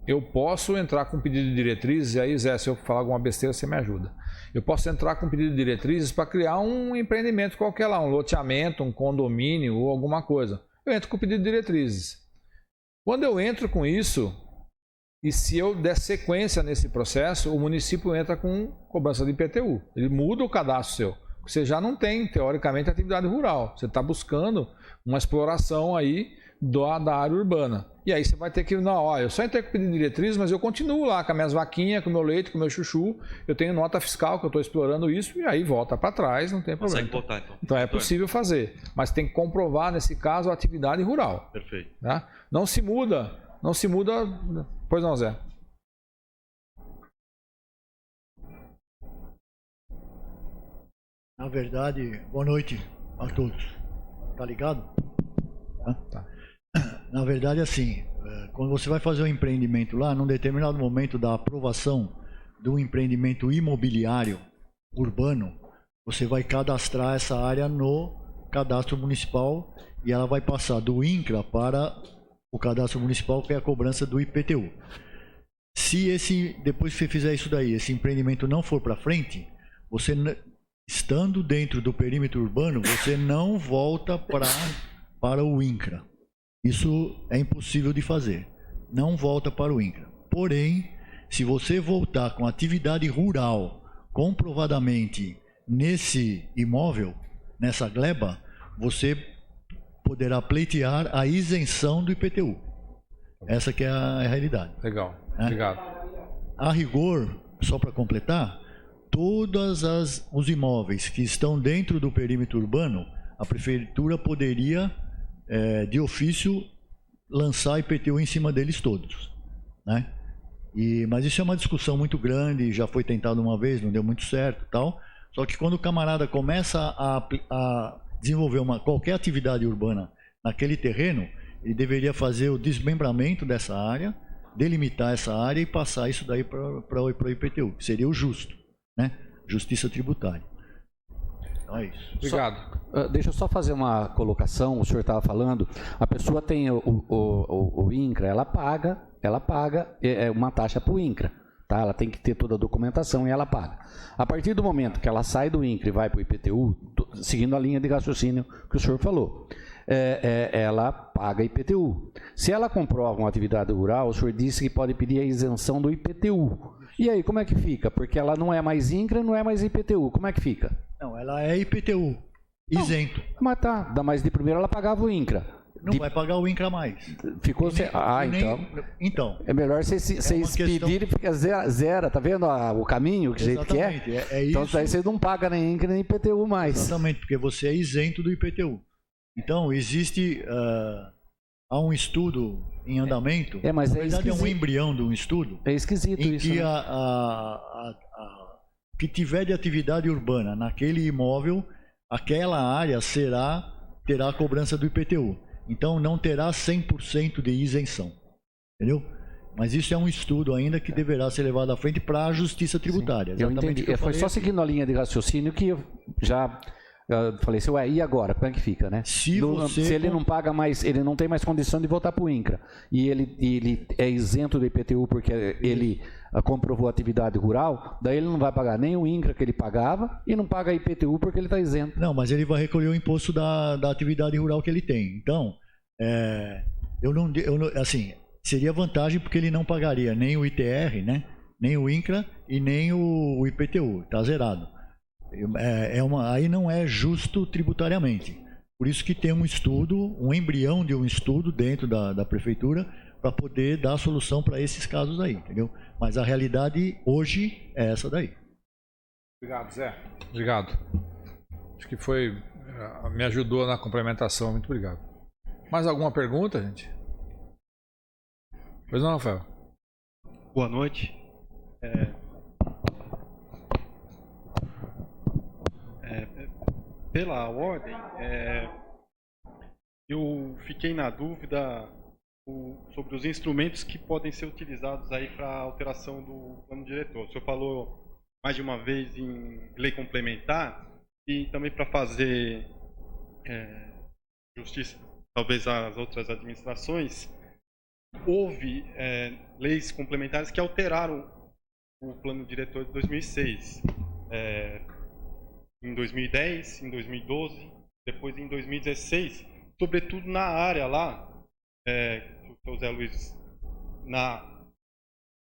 Eu posso entrar com pedido de diretrizes, e aí, Zé, se eu falar alguma besteira, você me ajuda. Eu posso entrar com pedido de diretrizes para criar um empreendimento qualquer lá, um loteamento, um condomínio ou alguma coisa. Eu entro com pedido de diretrizes. Quando eu entro com isso, e se eu der sequência nesse processo, o município entra com cobrança de IPTU. Ele muda o cadastro seu. Você já não tem, teoricamente, atividade rural. Você está buscando uma exploração aí da área urbana. E aí você vai ter que, eu só entrei com pedido de diretriz, mas eu continuo lá com as minhas vaquinhas, com o meu leite, com o meu chuchu, eu tenho nota fiscal que eu estou explorando isso, e aí volta para trás, não tem problema.
Consegue voltar, então.
Então é possível fazer, mas tem que comprovar, nesse caso, a atividade rural.
Perfeito.
Tá? Não se muda. Pois não, Zé.
Na verdade, boa noite a todos. Tá ligado?
Tá.
Na verdade, assim, quando você vai fazer um empreendimento lá, num determinado momento da aprovação do empreendimento imobiliário urbano, você vai cadastrar essa área no cadastro municipal e ela vai passar do INCRA para o cadastro municipal, que é a cobrança do IPTU. Depois que você fizer isso daí, esse empreendimento não for para frente, você, estando dentro do perímetro urbano, você não volta para o INCRA. Isso é impossível de fazer. Não volta para o INCRA. Porém, se você voltar com atividade rural comprovadamente nesse imóvel, nessa gleba, você poderá pleitear a isenção do IPTU. Essa que é a realidade.
Legal,
né?
obrigado.
A rigor, só para completar, todos os imóveis que estão dentro do perímetro urbano, a prefeitura poderia, de ofício, lançar IPTU em cima deles todos, né? Mas isso é uma discussão muito grande, já foi tentado uma vez, não deu muito certo e tal. Só que quando o camarada começa a desenvolver qualquer atividade urbana naquele terreno, ele deveria fazer o desmembramento dessa área, delimitar essa área e passar isso daí para o IPTU, que seria o justo, né? Justiça tributária. Então é isso.
Obrigado.
Deixa eu só fazer uma colocação. O senhor estava falando, a pessoa tem o INCRA, ela paga uma taxa para o INCRA, tá? Ela tem que ter toda a documentação e ela paga. A partir do momento que ela sai do INCRA e vai para o IPTU, seguindo a linha de raciocínio que o senhor falou, ela paga IPTU. Se ela comprova uma atividade rural, o senhor disse que pode pedir a isenção do IPTU. E aí, como é que fica? Porque ela não é mais INCRA, não é mais IPTU. Como é que fica?
Não, ela é IPTU, isento.
Mas tá, mas de primeiro ela pagava o INCRA.
Não vai pagar o INCRA mais.
Ficou sem...
Então.
É melhor vocês pedirem e fica zero, tá vendo o caminho, que jeito que é? Então daí você não paga nem INCRA nem IPTU mais.
Exatamente, porque você é isento do IPTU. Então, existe... há um estudo em andamento,
mas
na verdade é um embrião de um estudo.
É esquisito
em
isso.
Que
né?
que tiver de atividade urbana naquele imóvel, aquela área terá a cobrança do IPTU. Então não terá 100% de isenção. Entendeu? Mas isso é um estudo ainda que deverá ser levado à frente para a justiça tributária.
Eu entendi. Foi só seguindo a linha de raciocínio que eu já falei assim, e agora? Como é que fica, né? Se ele não paga mais, ele não tem mais condição de voltar para o INCRA, e ele é isento do IPTU porque ele comprovou a atividade rural, daí ele não vai pagar nem o INCRA que ele pagava e não paga IPTU porque ele está isento.
Não, mas ele vai recolher o imposto da atividade rural que ele tem. Então, assim, seria vantagem porque ele não pagaria nem o ITR, né? Nem o INCRA e nem o IPTU, está zerado. Aí não é justo tributariamente. Por isso que tem um estudo, um embrião de um estudo dentro da prefeitura para poder dar solução para esses casos aí, entendeu? Mas a realidade hoje é essa daí.
Obrigado, Zé. Obrigado. Acho que me ajudou na complementação. Muito obrigado. Mais alguma pergunta, gente? Pois não, Rafael?
Boa noite. Pela ordem, eu fiquei na dúvida sobre os instrumentos que podem ser utilizados aí para alteração do plano diretor. O senhor falou mais de uma vez em lei complementar e também para fazer justiça, talvez às outras administrações. Houve leis complementares que alteraram o plano diretor de 2006. Em 2010, em 2012, depois em 2016, sobretudo na área lá, o Zé Luiz, na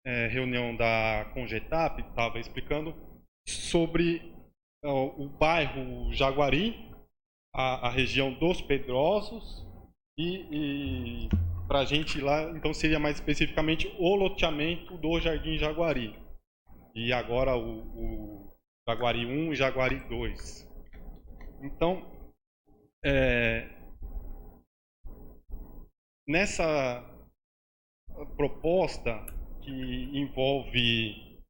reunião da Congetap, estava explicando sobre o bairro Jaguari, a região dos Pedrosos, e para a gente lá, então seria mais especificamente o loteamento do Jardim Jaguari. E agora o Jaguari 1 e Jaguari 2. Então, nessa proposta que envolve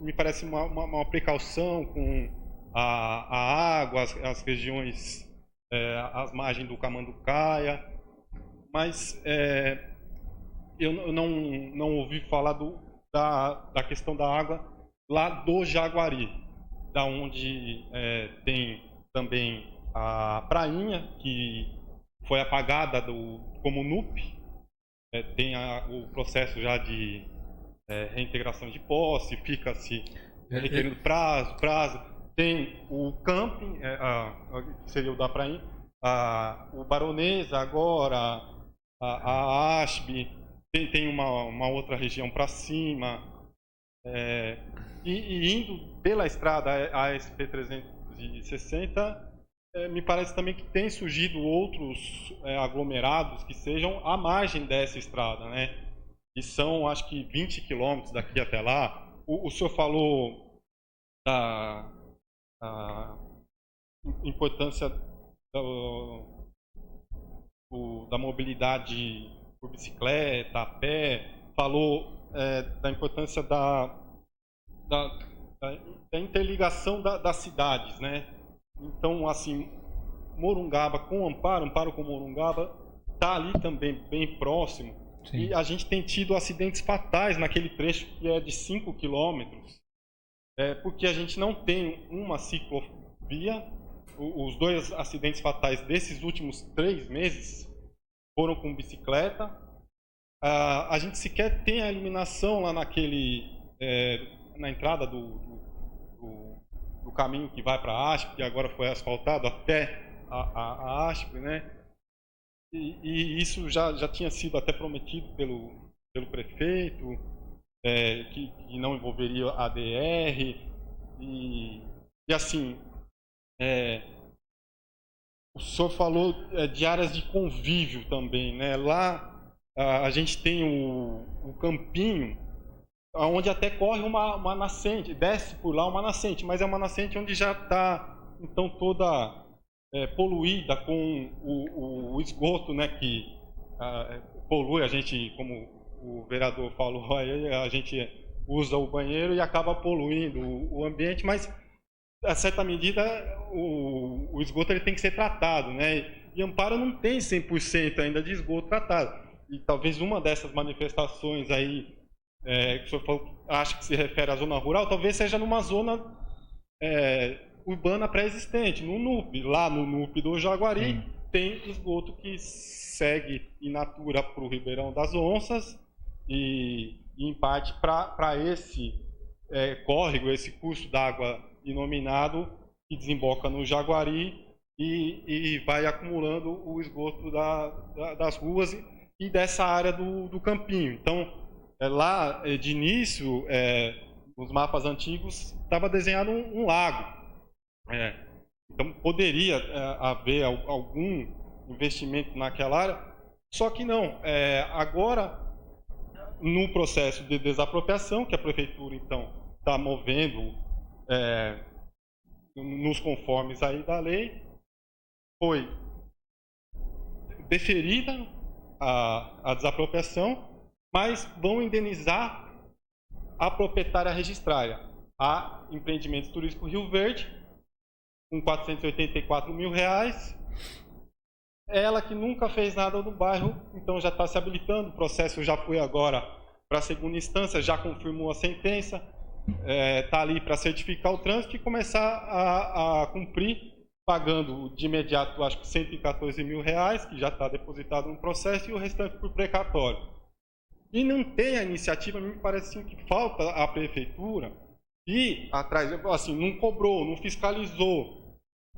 me parece uma precaução com a água, as regiões, as margens do Camanducaia, mas eu não ouvi falar da questão da água lá do Jaguari, da onde tem também a prainha, que foi apagada como NUP, tem o processo já de reintegração de posse, fica-se requerendo prazo, tem o camping, que seria o da prainha, o Baronesa agora, a ASB, tem uma outra região para cima, E indo pela estrada ASP 360, me parece também que tem surgido outros aglomerados que sejam à margem dessa estrada, né? E são, acho que 20 quilômetros daqui até lá. O senhor falou da importância da mobilidade por bicicleta, a pé, falou da importância da interligação das cidades, né? Então, assim, Morungaba com Amparo, Amparo com Morungaba, está ali também bem próximo. Sim. E a gente tem tido acidentes fatais naquele trecho que é de 5 quilômetros, porque a gente não tem uma ciclovia. Os 2 acidentes fatais desses últimos 3 meses foram com bicicleta. A gente sequer tem a iluminação lá na entrada do caminho que vai para a ASP, que agora foi asfaltado até a ASP, né? E isso já tinha sido até prometido pelo prefeito, que não envolveria a ADR. E assim, o senhor falou de áreas de convívio também, né? Lá a gente tem o campinho, onde até corre uma nascente, desce por lá uma nascente, mas é uma nascente onde já está então toda poluída com o esgoto, né, que polui. A gente, como o vereador falou, a gente usa o banheiro e acaba poluindo o ambiente, mas a certa medida o esgoto ele tem que ser tratado, né? E Amparo não tem 100% ainda de esgoto tratado. E talvez uma dessas manifestações aí que o senhor falou, acho que se refere à zona rural, talvez seja numa zona urbana pré-existente, no NUP. Lá no NUP do Jaguari tem esgoto que segue in natura para o Ribeirão das Onças e em parte para esse córrego, esse curso d'água inominado que desemboca no Jaguari e vai acumulando o esgoto das ruas e dessa área do campinho. Então, lá de início, nos mapas antigos, estava desenhado um lago. Então poderia haver algum investimento naquela área, só que não. Agora, no processo de desapropriação, que a prefeitura então está movendo nos conformes aí da lei, foi deferida a desapropriação, mas vão indenizar a proprietária registrária, a Empreendimentos Turísticos Rio Verde, com R$484 mil. Ela que nunca fez nada no bairro, então já está se habilitando. O processo já foi agora para a segunda instância, já confirmou a sentença, está ali para certificar o trânsito e começar a cumprir, pagando de imediato, acho que R$114 mil, que já está depositado no processo, e o restante por precatório. E não tem a iniciativa, me parece assim, que falta a prefeitura ir atrás, assim, não cobrou, não fiscalizou,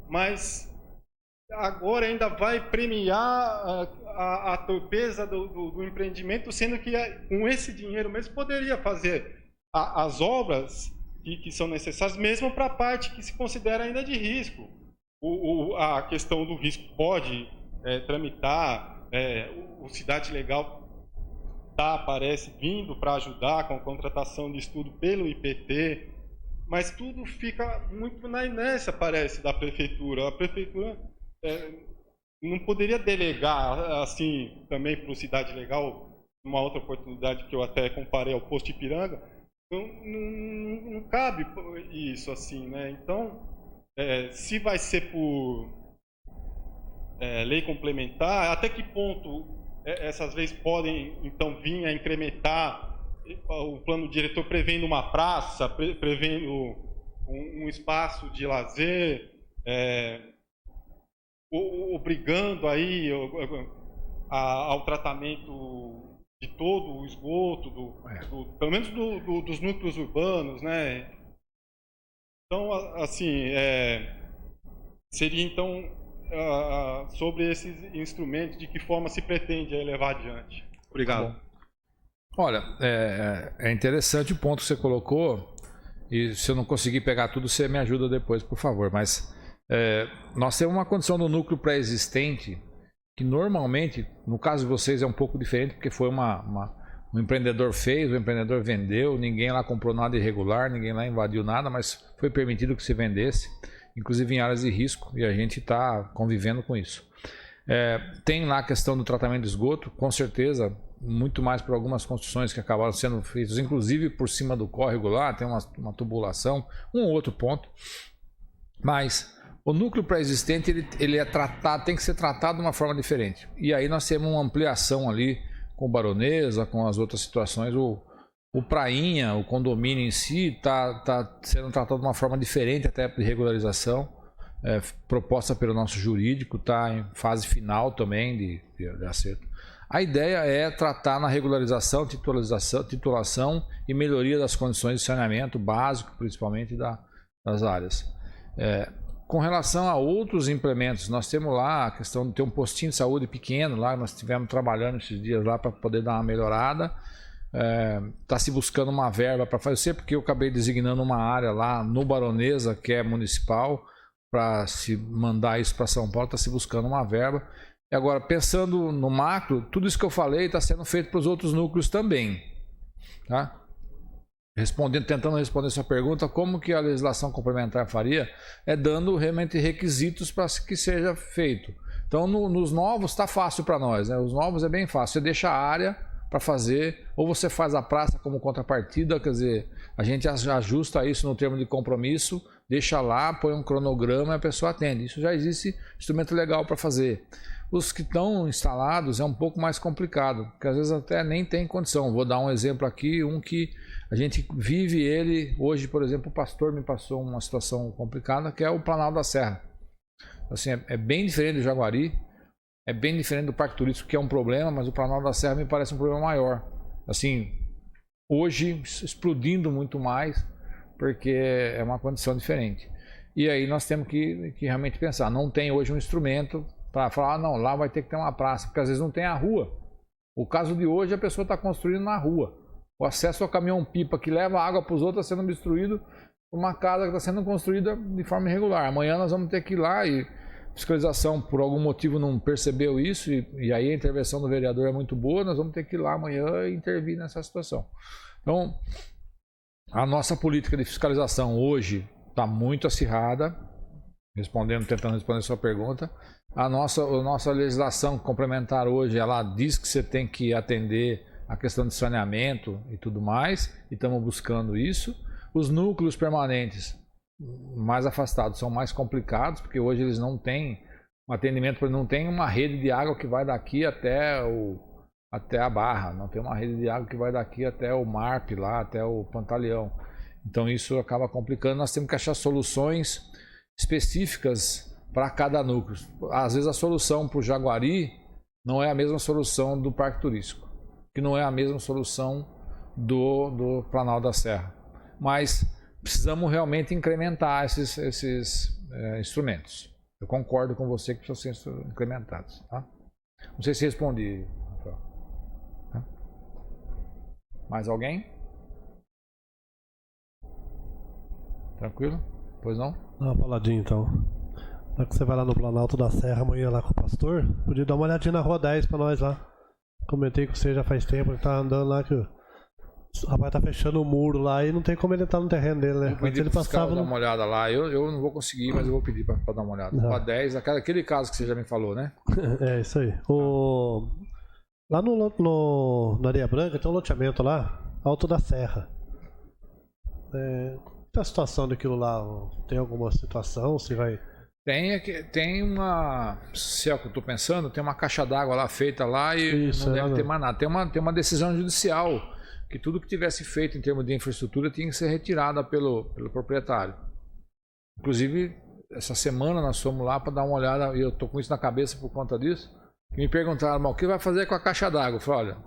mas agora ainda vai premiar a torpeza do empreendimento, sendo que com esse dinheiro mesmo poderia fazer as obras que são necessárias, mesmo para a parte que se considera ainda de risco. A questão do risco pode tramitar, o Cidade Legal parece vindo para ajudar com a contratação de estudo pelo IPT, mas tudo fica muito na inércia, parece, da prefeitura. A prefeitura não poderia delegar assim também para o Cidade Legal, numa outra oportunidade que eu até comparei ao posto Ipiranga. Não cabe isso assim, né? Então, se vai ser por lei complementar, até que ponto essas leis podem então vir a incrementar o plano diretor, prevendo uma praça, prevendo um espaço de lazer, obrigando aí ao tratamento de todo o esgoto, pelo menos dos núcleos urbanos, né? Então, assim, seria então sobre esses instrumentos, de que forma se pretende levar adiante. Obrigado.
Olha, é interessante o ponto que você colocou, e se eu não conseguir pegar tudo, você me ajuda depois, por favor. Mas nós temos uma condição do núcleo pré-existente que normalmente, no caso de vocês, é um pouco diferente, porque foi um empreendedor fez, o empreendedor vendeu, ninguém lá comprou nada irregular, ninguém lá invadiu nada, mas foi permitido que se vendesse, inclusive em áreas de risco, e a gente está convivendo com isso. Tem lá a questão do tratamento de esgoto, com certeza, muito mais por algumas construções que acabaram sendo feitas, inclusive por cima do córrego lá, tem uma tubulação, um ou outro ponto, mas o núcleo pré-existente ele é tratado, tem que ser tratado de uma forma diferente. E aí nós temos uma ampliação ali com Baronesa, com as outras situações. O Prainha, o condomínio em si, está sendo tratado de uma forma diferente até de regularização, proposta pelo nosso jurídico, está em fase final também de acerto. A ideia é tratar na regularização, titulação e melhoria das condições de saneamento básico, principalmente das áreas. Com relação a outros implementos, nós temos lá a questão de ter um postinho de saúde pequeno, lá nós estivemos trabalhando esses dias lá para poder dar uma melhorada. Está se buscando uma verba para fazer, porque eu acabei designando uma área lá no Baronesa, que é municipal, para se mandar isso para São Paulo, está se buscando uma verba. E agora, pensando no macro, tudo isso que eu falei está sendo feito para os outros núcleos também, tá? Tentando responder sua pergunta, como que a legislação complementar faria? Dando realmente requisitos para que seja feito. Então, nos novos está fácil para nós, né? Os novos é bem fácil. Você deixa a área para fazer, ou você faz a praça como contrapartida, quer dizer, a gente ajusta isso no termo de compromisso, deixa lá, põe um cronograma e a pessoa atende. Isso já existe instrumento legal para fazer. Os que estão instalados é um pouco mais complicado, porque às vezes até nem tem condição. Vou dar um exemplo aqui, um que a gente vive ele, hoje, por exemplo, o pastor me passou uma situação complicada, que é o Planalto da Serra. Assim, é bem diferente do Jaguari, é bem diferente do Parque Turístico, que é um problema, mas o Planalto da Serra me parece um problema maior. Assim, hoje explodindo muito mais, porque é uma condição diferente. E aí nós temos que realmente pensar, não tem hoje um instrumento para falar, não, lá vai ter que ter uma praça, porque às vezes não tem a rua. O caso de hoje, a pessoa está construindo na rua. O acesso ao caminhão-pipa que leva água para os outros está sendo obstruído por uma casa que está sendo construída de forma irregular. Amanhã nós vamos ter que ir lá e a fiscalização, por algum motivo, não percebeu isso e aí a intervenção do vereador é muito boa, nós vamos ter que ir lá amanhã e intervir nessa situação. Então, a nossa política de fiscalização hoje está muito acirrada, tentando responder a sua pergunta. A nossa legislação complementar hoje, ela diz que você tem que atender a questão de saneamento e tudo mais, e estamos buscando isso. Os núcleos permanentes mais afastados são mais complicados, porque hoje eles não têm um atendimento, não tem uma rede de água que vai daqui até a Barra, não tem uma rede de água que vai daqui até o Marp, lá até o Pantaleão. Então isso acaba complicando, nós temos que achar soluções específicas para cada núcleo. Às vezes a solução para o Jaguari não é a mesma solução do Parque Turístico, que não é a mesma solução do Planalto da Serra. Mas precisamos realmente incrementar esses instrumentos. Eu concordo com você que precisam ser incrementados. Tá? Não sei se respondi, Rafael. Tá? Mais alguém? Tranquilo? Pois não?
Dá uma paladinha então. Já que você vai lá no Planalto da Serra amanhã lá com o pastor, podia dar uma olhadinha na Rua 10 pra nós lá. Comentei com você já faz tempo, ele tá andando lá que o rapaz tá fechando o muro lá e não tem como ele entrar no terreno dele, né?
Eu pedi
ele
passava dar uma olhada lá, eu não vou conseguir, mas eu vou pedir pra dar uma olhada. Rua 10, aquele caso que você já me falou, né?
É, isso aí. Lá no Areia Branca tem um loteamento lá, Alto da Serra. Qual é a situação daquilo lá? Tem alguma situação? Se vai...
Tem uma, se é o que eu estou pensando, tem uma caixa d'água lá feita lá e
isso,
não deve ter mais nada. Tem uma decisão judicial que tudo que tivesse feito em termos de infraestrutura tinha que ser retirada pelo proprietário. Inclusive, essa semana nós fomos lá para dar uma olhada, e eu estou com isso na cabeça por conta disso, que me perguntaram, mas o que vai fazer com a caixa d'água? Eu falei, olha,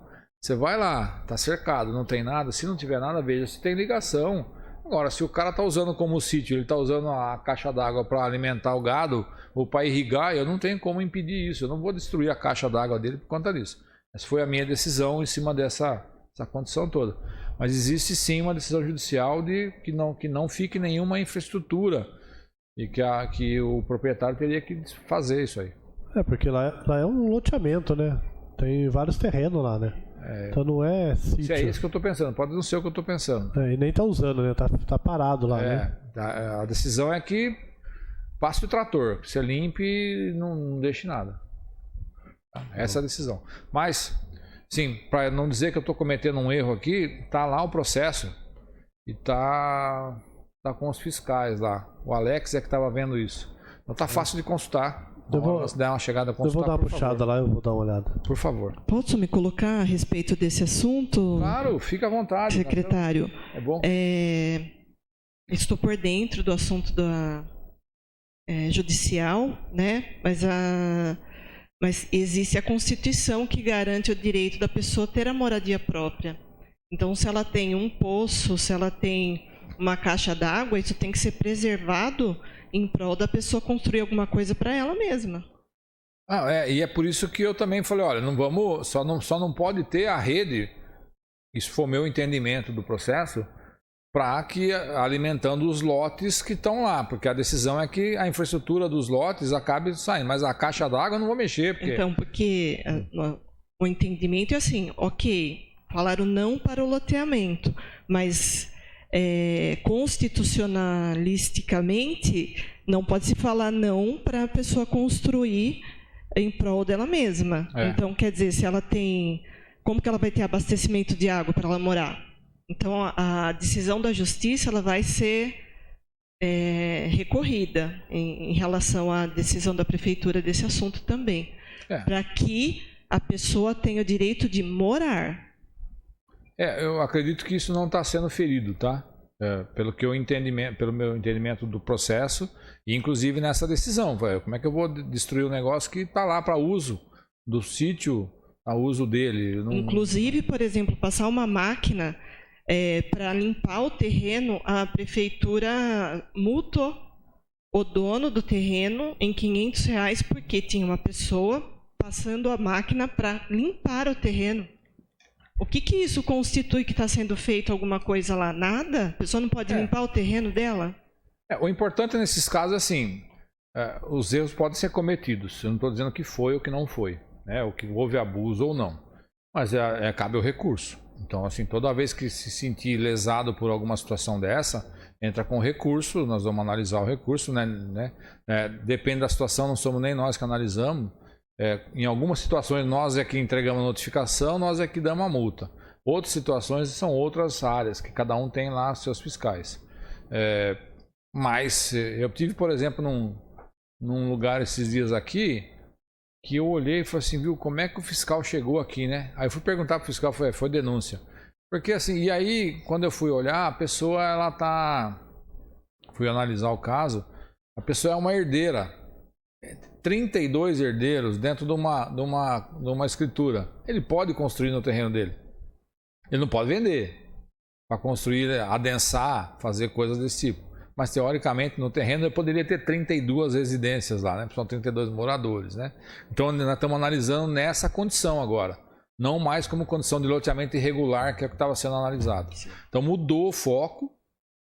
você vai lá, está cercado, não tem nada, se não tiver nada, veja se tem ligação. Agora, se o cara está usando como sítio, ele está usando a caixa d'água para alimentar o gado ou para irrigar, eu não tenho como impedir isso. Eu não vou destruir a caixa d'água dele por conta disso. Essa foi a minha decisão em cima dessa essa condição toda. Mas existe sim uma decisão judicial de que não fique nenhuma infraestrutura e que o proprietário teria que fazer isso aí.
Porque lá é um loteamento, né? Tem vários terrenos lá, né? Então não é sítio.
Se é isso que eu estou pensando, pode não ser o que eu estou pensando.
E nem tá usando, né? Tá parado lá, né?
A decisão é que passe o trator, que você limpe e não deixe nada. Essa é a decisão. Mas, sim, para não dizer que eu estou cometendo um erro aqui, tá lá o processo e tá com os fiscais lá. O Alex é que estava vendo isso. Então tá fácil de consultar. Se der uma chegada a consultar,
eu vou dar uma puxada lá, eu vou dar uma olhada.
Por favor.
Posso me colocar a respeito desse assunto?
Claro, fica à vontade.
Secretário.
É bom.
Estou por dentro do assunto da judicial, né? Mas existe a Constituição que garante o direito da pessoa ter a moradia própria. Então, se ela tem um poço, se ela tem uma caixa d'água, isso tem que ser preservado em prol da pessoa construir alguma coisa para ela mesma.
E é por isso que eu também falei, olha, não vamos, só não pode ter a rede, isso foi o meu entendimento do processo, para que alimentando os lotes que estão lá, porque a decisão é que a infraestrutura dos lotes acabe saindo, mas a caixa d'água eu não vou mexer.
Porque o entendimento é assim, ok, falaram não para o loteamento, mas constitucionalisticamente não pode se falar não para a pessoa construir em prol dela mesma. Então, quer dizer, se ela tem... Como que ela vai ter abastecimento de água para ela morar? Então, a decisão da justiça ela vai ser recorrida em relação à decisão da prefeitura desse assunto também. Para que a pessoa tenha o direito de morar.
Eu acredito que isso não está sendo ferido, tá? Pelo meu entendimento do processo, e inclusive nessa decisão. Como é que eu vou destruir um negócio que está lá para uso do sítio, a uso dele?
Inclusive, por exemplo, passar uma máquina para limpar o terreno, a prefeitura multou o dono do terreno em R$500 porque tinha uma pessoa passando a máquina para limpar o terreno. O que isso constitui que está sendo feito alguma coisa lá? Nada? A pessoa não pode limpar o terreno dela?
O importante nesses casos é assim, os erros podem ser cometidos. Eu não estou dizendo que foi ou que não foi, né? Ou que houve abuso ou não. Mas cabe o recurso. Então, assim, toda vez que se sentir lesado por alguma situação dessa, entra com recurso, nós vamos analisar o recurso, né? Depende da situação, não somos nem nós que analisamos. Em algumas situações nós é que entregamos a notificação, nós é que damos a multa. Outras situações são outras áreas, que cada um tem lá seus fiscais. Mas eu tive, por exemplo, num lugar esses dias aqui, que eu olhei e falei assim, viu, como é que o fiscal chegou aqui, né? Aí eu fui perguntar pro fiscal, foi denúncia. Porque assim, e aí quando eu fui olhar, a pessoa, fui analisar o caso, a pessoa é uma herdeira. 32 herdeiros dentro de uma escritura. Ele pode construir no terreno dele. Ele não pode vender para construir, adensar, fazer coisas desse tipo. Mas teoricamente no terreno ele poderia ter 32 residências lá, né? São 32 moradores, né? Então nós estamos analisando nessa condição agora, não mais como condição de loteamento irregular, que é o que estava sendo analisado. Então mudou o foco.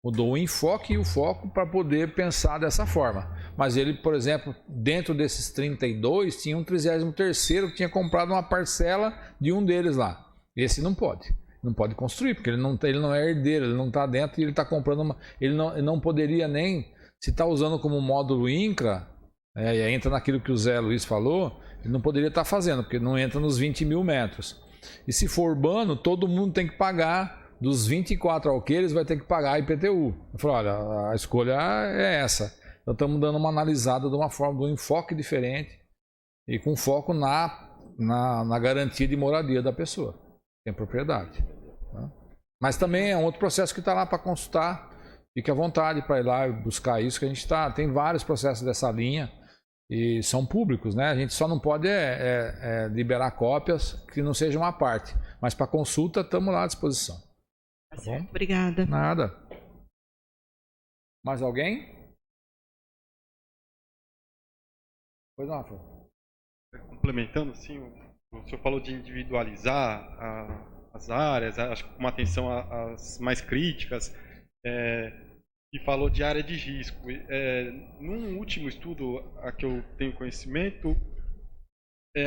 Mudou o enfoque e o foco para poder pensar dessa forma. Mas ele, por exemplo, dentro desses 32, tinha um 33º que tinha comprado uma parcela de um deles lá. Esse não pode. Não pode construir, porque ele não é herdeiro, ele não está dentro e ele está comprando uma... Ele não poderia nem... Se está usando como módulo INCRA, e entra naquilo que o Zé Luiz falou, ele não poderia estar fazendo, porque não entra nos 20 mil metros. E se for urbano, todo mundo tem que pagar... Dos 24 alqueires vai ter que pagar a IPTU. Eu falei, olha, a escolha é essa. Então estamos dando uma analisada de uma forma, de um enfoque diferente e com foco na garantia de moradia da pessoa. Tem propriedade. Né? Mas também é um outro processo que está lá para consultar. Fique à vontade para ir lá e buscar isso, que a gente tem vários processos dessa linha e são públicos, né? A gente só não pode liberar cópias que não sejam à parte. Mas para consulta estamos lá à disposição.
Tá bom? Obrigada.
Nada. Mais alguém? Pois não, Rafael.
Complementando, assim, o senhor falou de individualizar as áreas, acho que com uma atenção às mais críticas, e falou de área de risco. Num último estudo a que eu tenho conhecimento,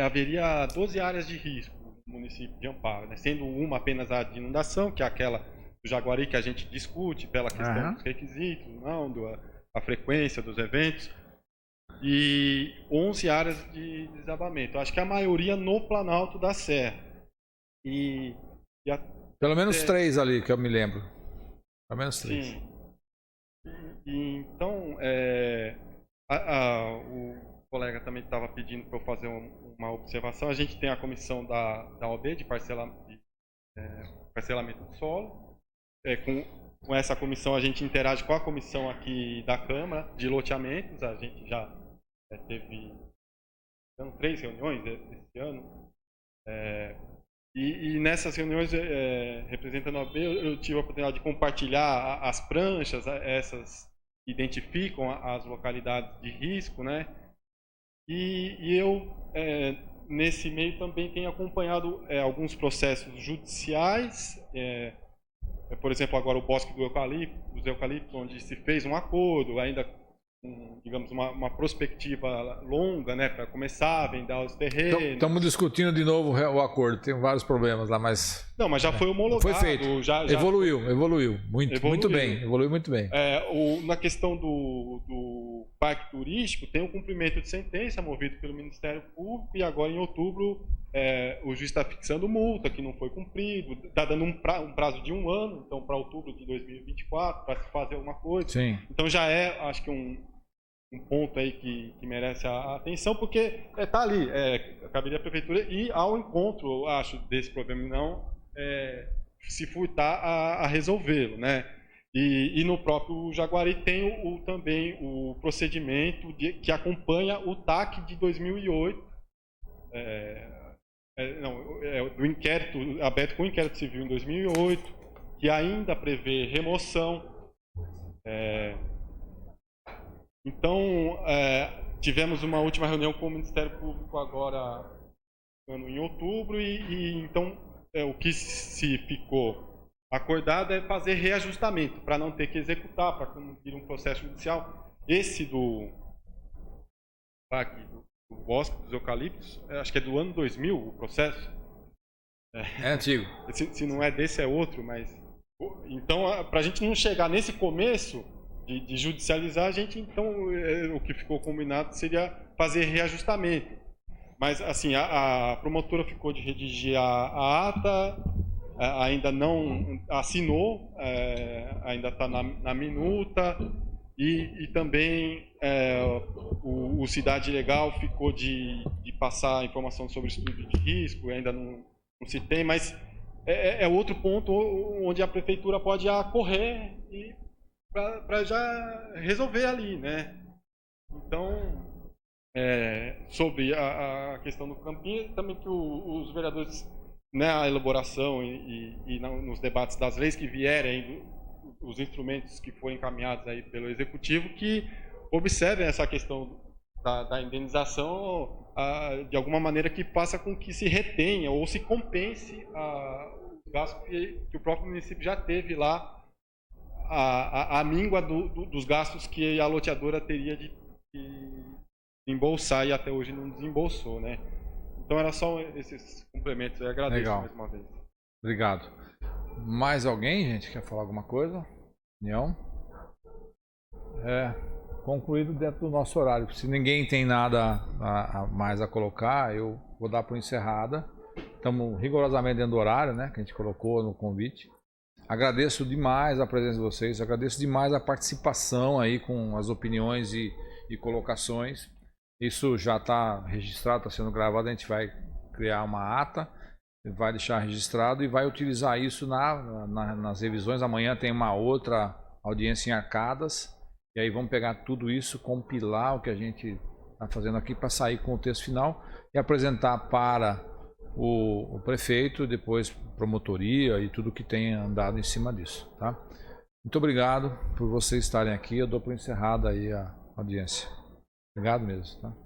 haveria 12 áreas de risco no município de Amparo, né? Sendo uma apenas a de inundação, que é aquela do Jaguari que a gente discute pela questão dos requisitos, a frequência dos eventos, e 11 áreas de desabamento. Acho que a maioria no Planalto da Serra.
Pelo menos 3 ali, que eu me lembro. Pelo menos 3.
Sim. Então, o colega também estava pedindo para eu fazer uma observação. A gente tem a comissão da OB de parcelamento do solo. Com essa comissão a gente interage com a comissão aqui da Câmara de loteamentos. A gente já teve 3 reuniões esse ano. E nessas reuniões, representando a OAB, eu tive a oportunidade de compartilhar as pranchas, essas identificam as localidades de risco, né? E eu, nesse meio, também tenho acompanhado alguns processos judiciais, por exemplo, agora o Bosque dos Eucaliptos, onde se fez um acordo, ainda com, digamos, uma prospectiva longa, né, para começar a vender os terrenos.
Estamos discutindo de novo o acordo, tem vários problemas lá, mas...
Não, mas já foi homologado.
Foi feito,
já
evoluiu, muito bem, evoluiu muito bem.
Na questão do parque turístico, tem o cumprimento de sentença movido pelo Ministério Público e agora em outubro o juiz está fixando multa que não foi cumprido, está dando um prazo de 1 ano, então para outubro de 2024, para se fazer alguma coisa.
Sim.
Então já acho que um ponto aí que merece a atenção, porque está ali, caberia a prefeitura ir ao encontro, eu acho, desse problema, e não se furtar a resolvê-lo, né? E no próprio Jaguari tem também o procedimento que acompanha o TAC de 2008, do inquérito aberto com o inquérito civil em 2008, que ainda prevê remoção. Então, tivemos uma última reunião com o Ministério Público agora em outubro e então o que se ficou acordado é fazer reajustamento para não ter que executar, para cumprir um processo judicial. Esse do Bosque dos Eucaliptos, acho que é do ano 2000 o processo.
É antigo.
Se não é desse, é outro, mas... Então, para a gente não chegar nesse começo de judicializar, a gente, então, o que ficou combinado seria fazer reajustamento. Mas, assim, a promotora ficou de redigir a ata, ainda não assinou, ainda está na minuta, e também o Cidade Legal ficou de passar informação sobre estudo de risco, ainda não se tem, mas é outro ponto onde a prefeitura pode correr para já resolver ali, né? Então, sobre a questão do campinho, também que os vereadores, na elaboração e nos debates das leis que vierem, os instrumentos que forem encaminhados aí pelo Executivo, que observem essa questão da indenização de alguma maneira que faça com que se retenha ou se compense os gastos que o próprio município já teve lá, a míngua dos gastos que a loteadora teria de embolsar e até hoje não desembolsou, né? Então era só esses complementos. Eu agradeço mais uma vez.
Obrigado. Mais alguém, gente, quer falar alguma coisa? Não? Concluído dentro do nosso horário. Se ninguém tem nada mais a colocar, eu vou dar por encerrada. Estamos rigorosamente dentro do horário, né, que a gente colocou no convite. Agradeço demais a presença de vocês, agradeço demais a participação aí com as opiniões e colocações. Isso já está registrado, está sendo gravado, a gente vai criar uma ata, vai deixar registrado e vai utilizar isso nas revisões. Amanhã tem uma outra audiência em Arcadas, e aí vamos pegar tudo isso, compilar o que a gente está fazendo aqui para sair com o texto final e apresentar para o prefeito, depois promotoria e tudo que tem andado em cima disso, tá? Muito obrigado por vocês estarem aqui, eu dou por encerrada aí a audiência. Obrigado mesmo, tá?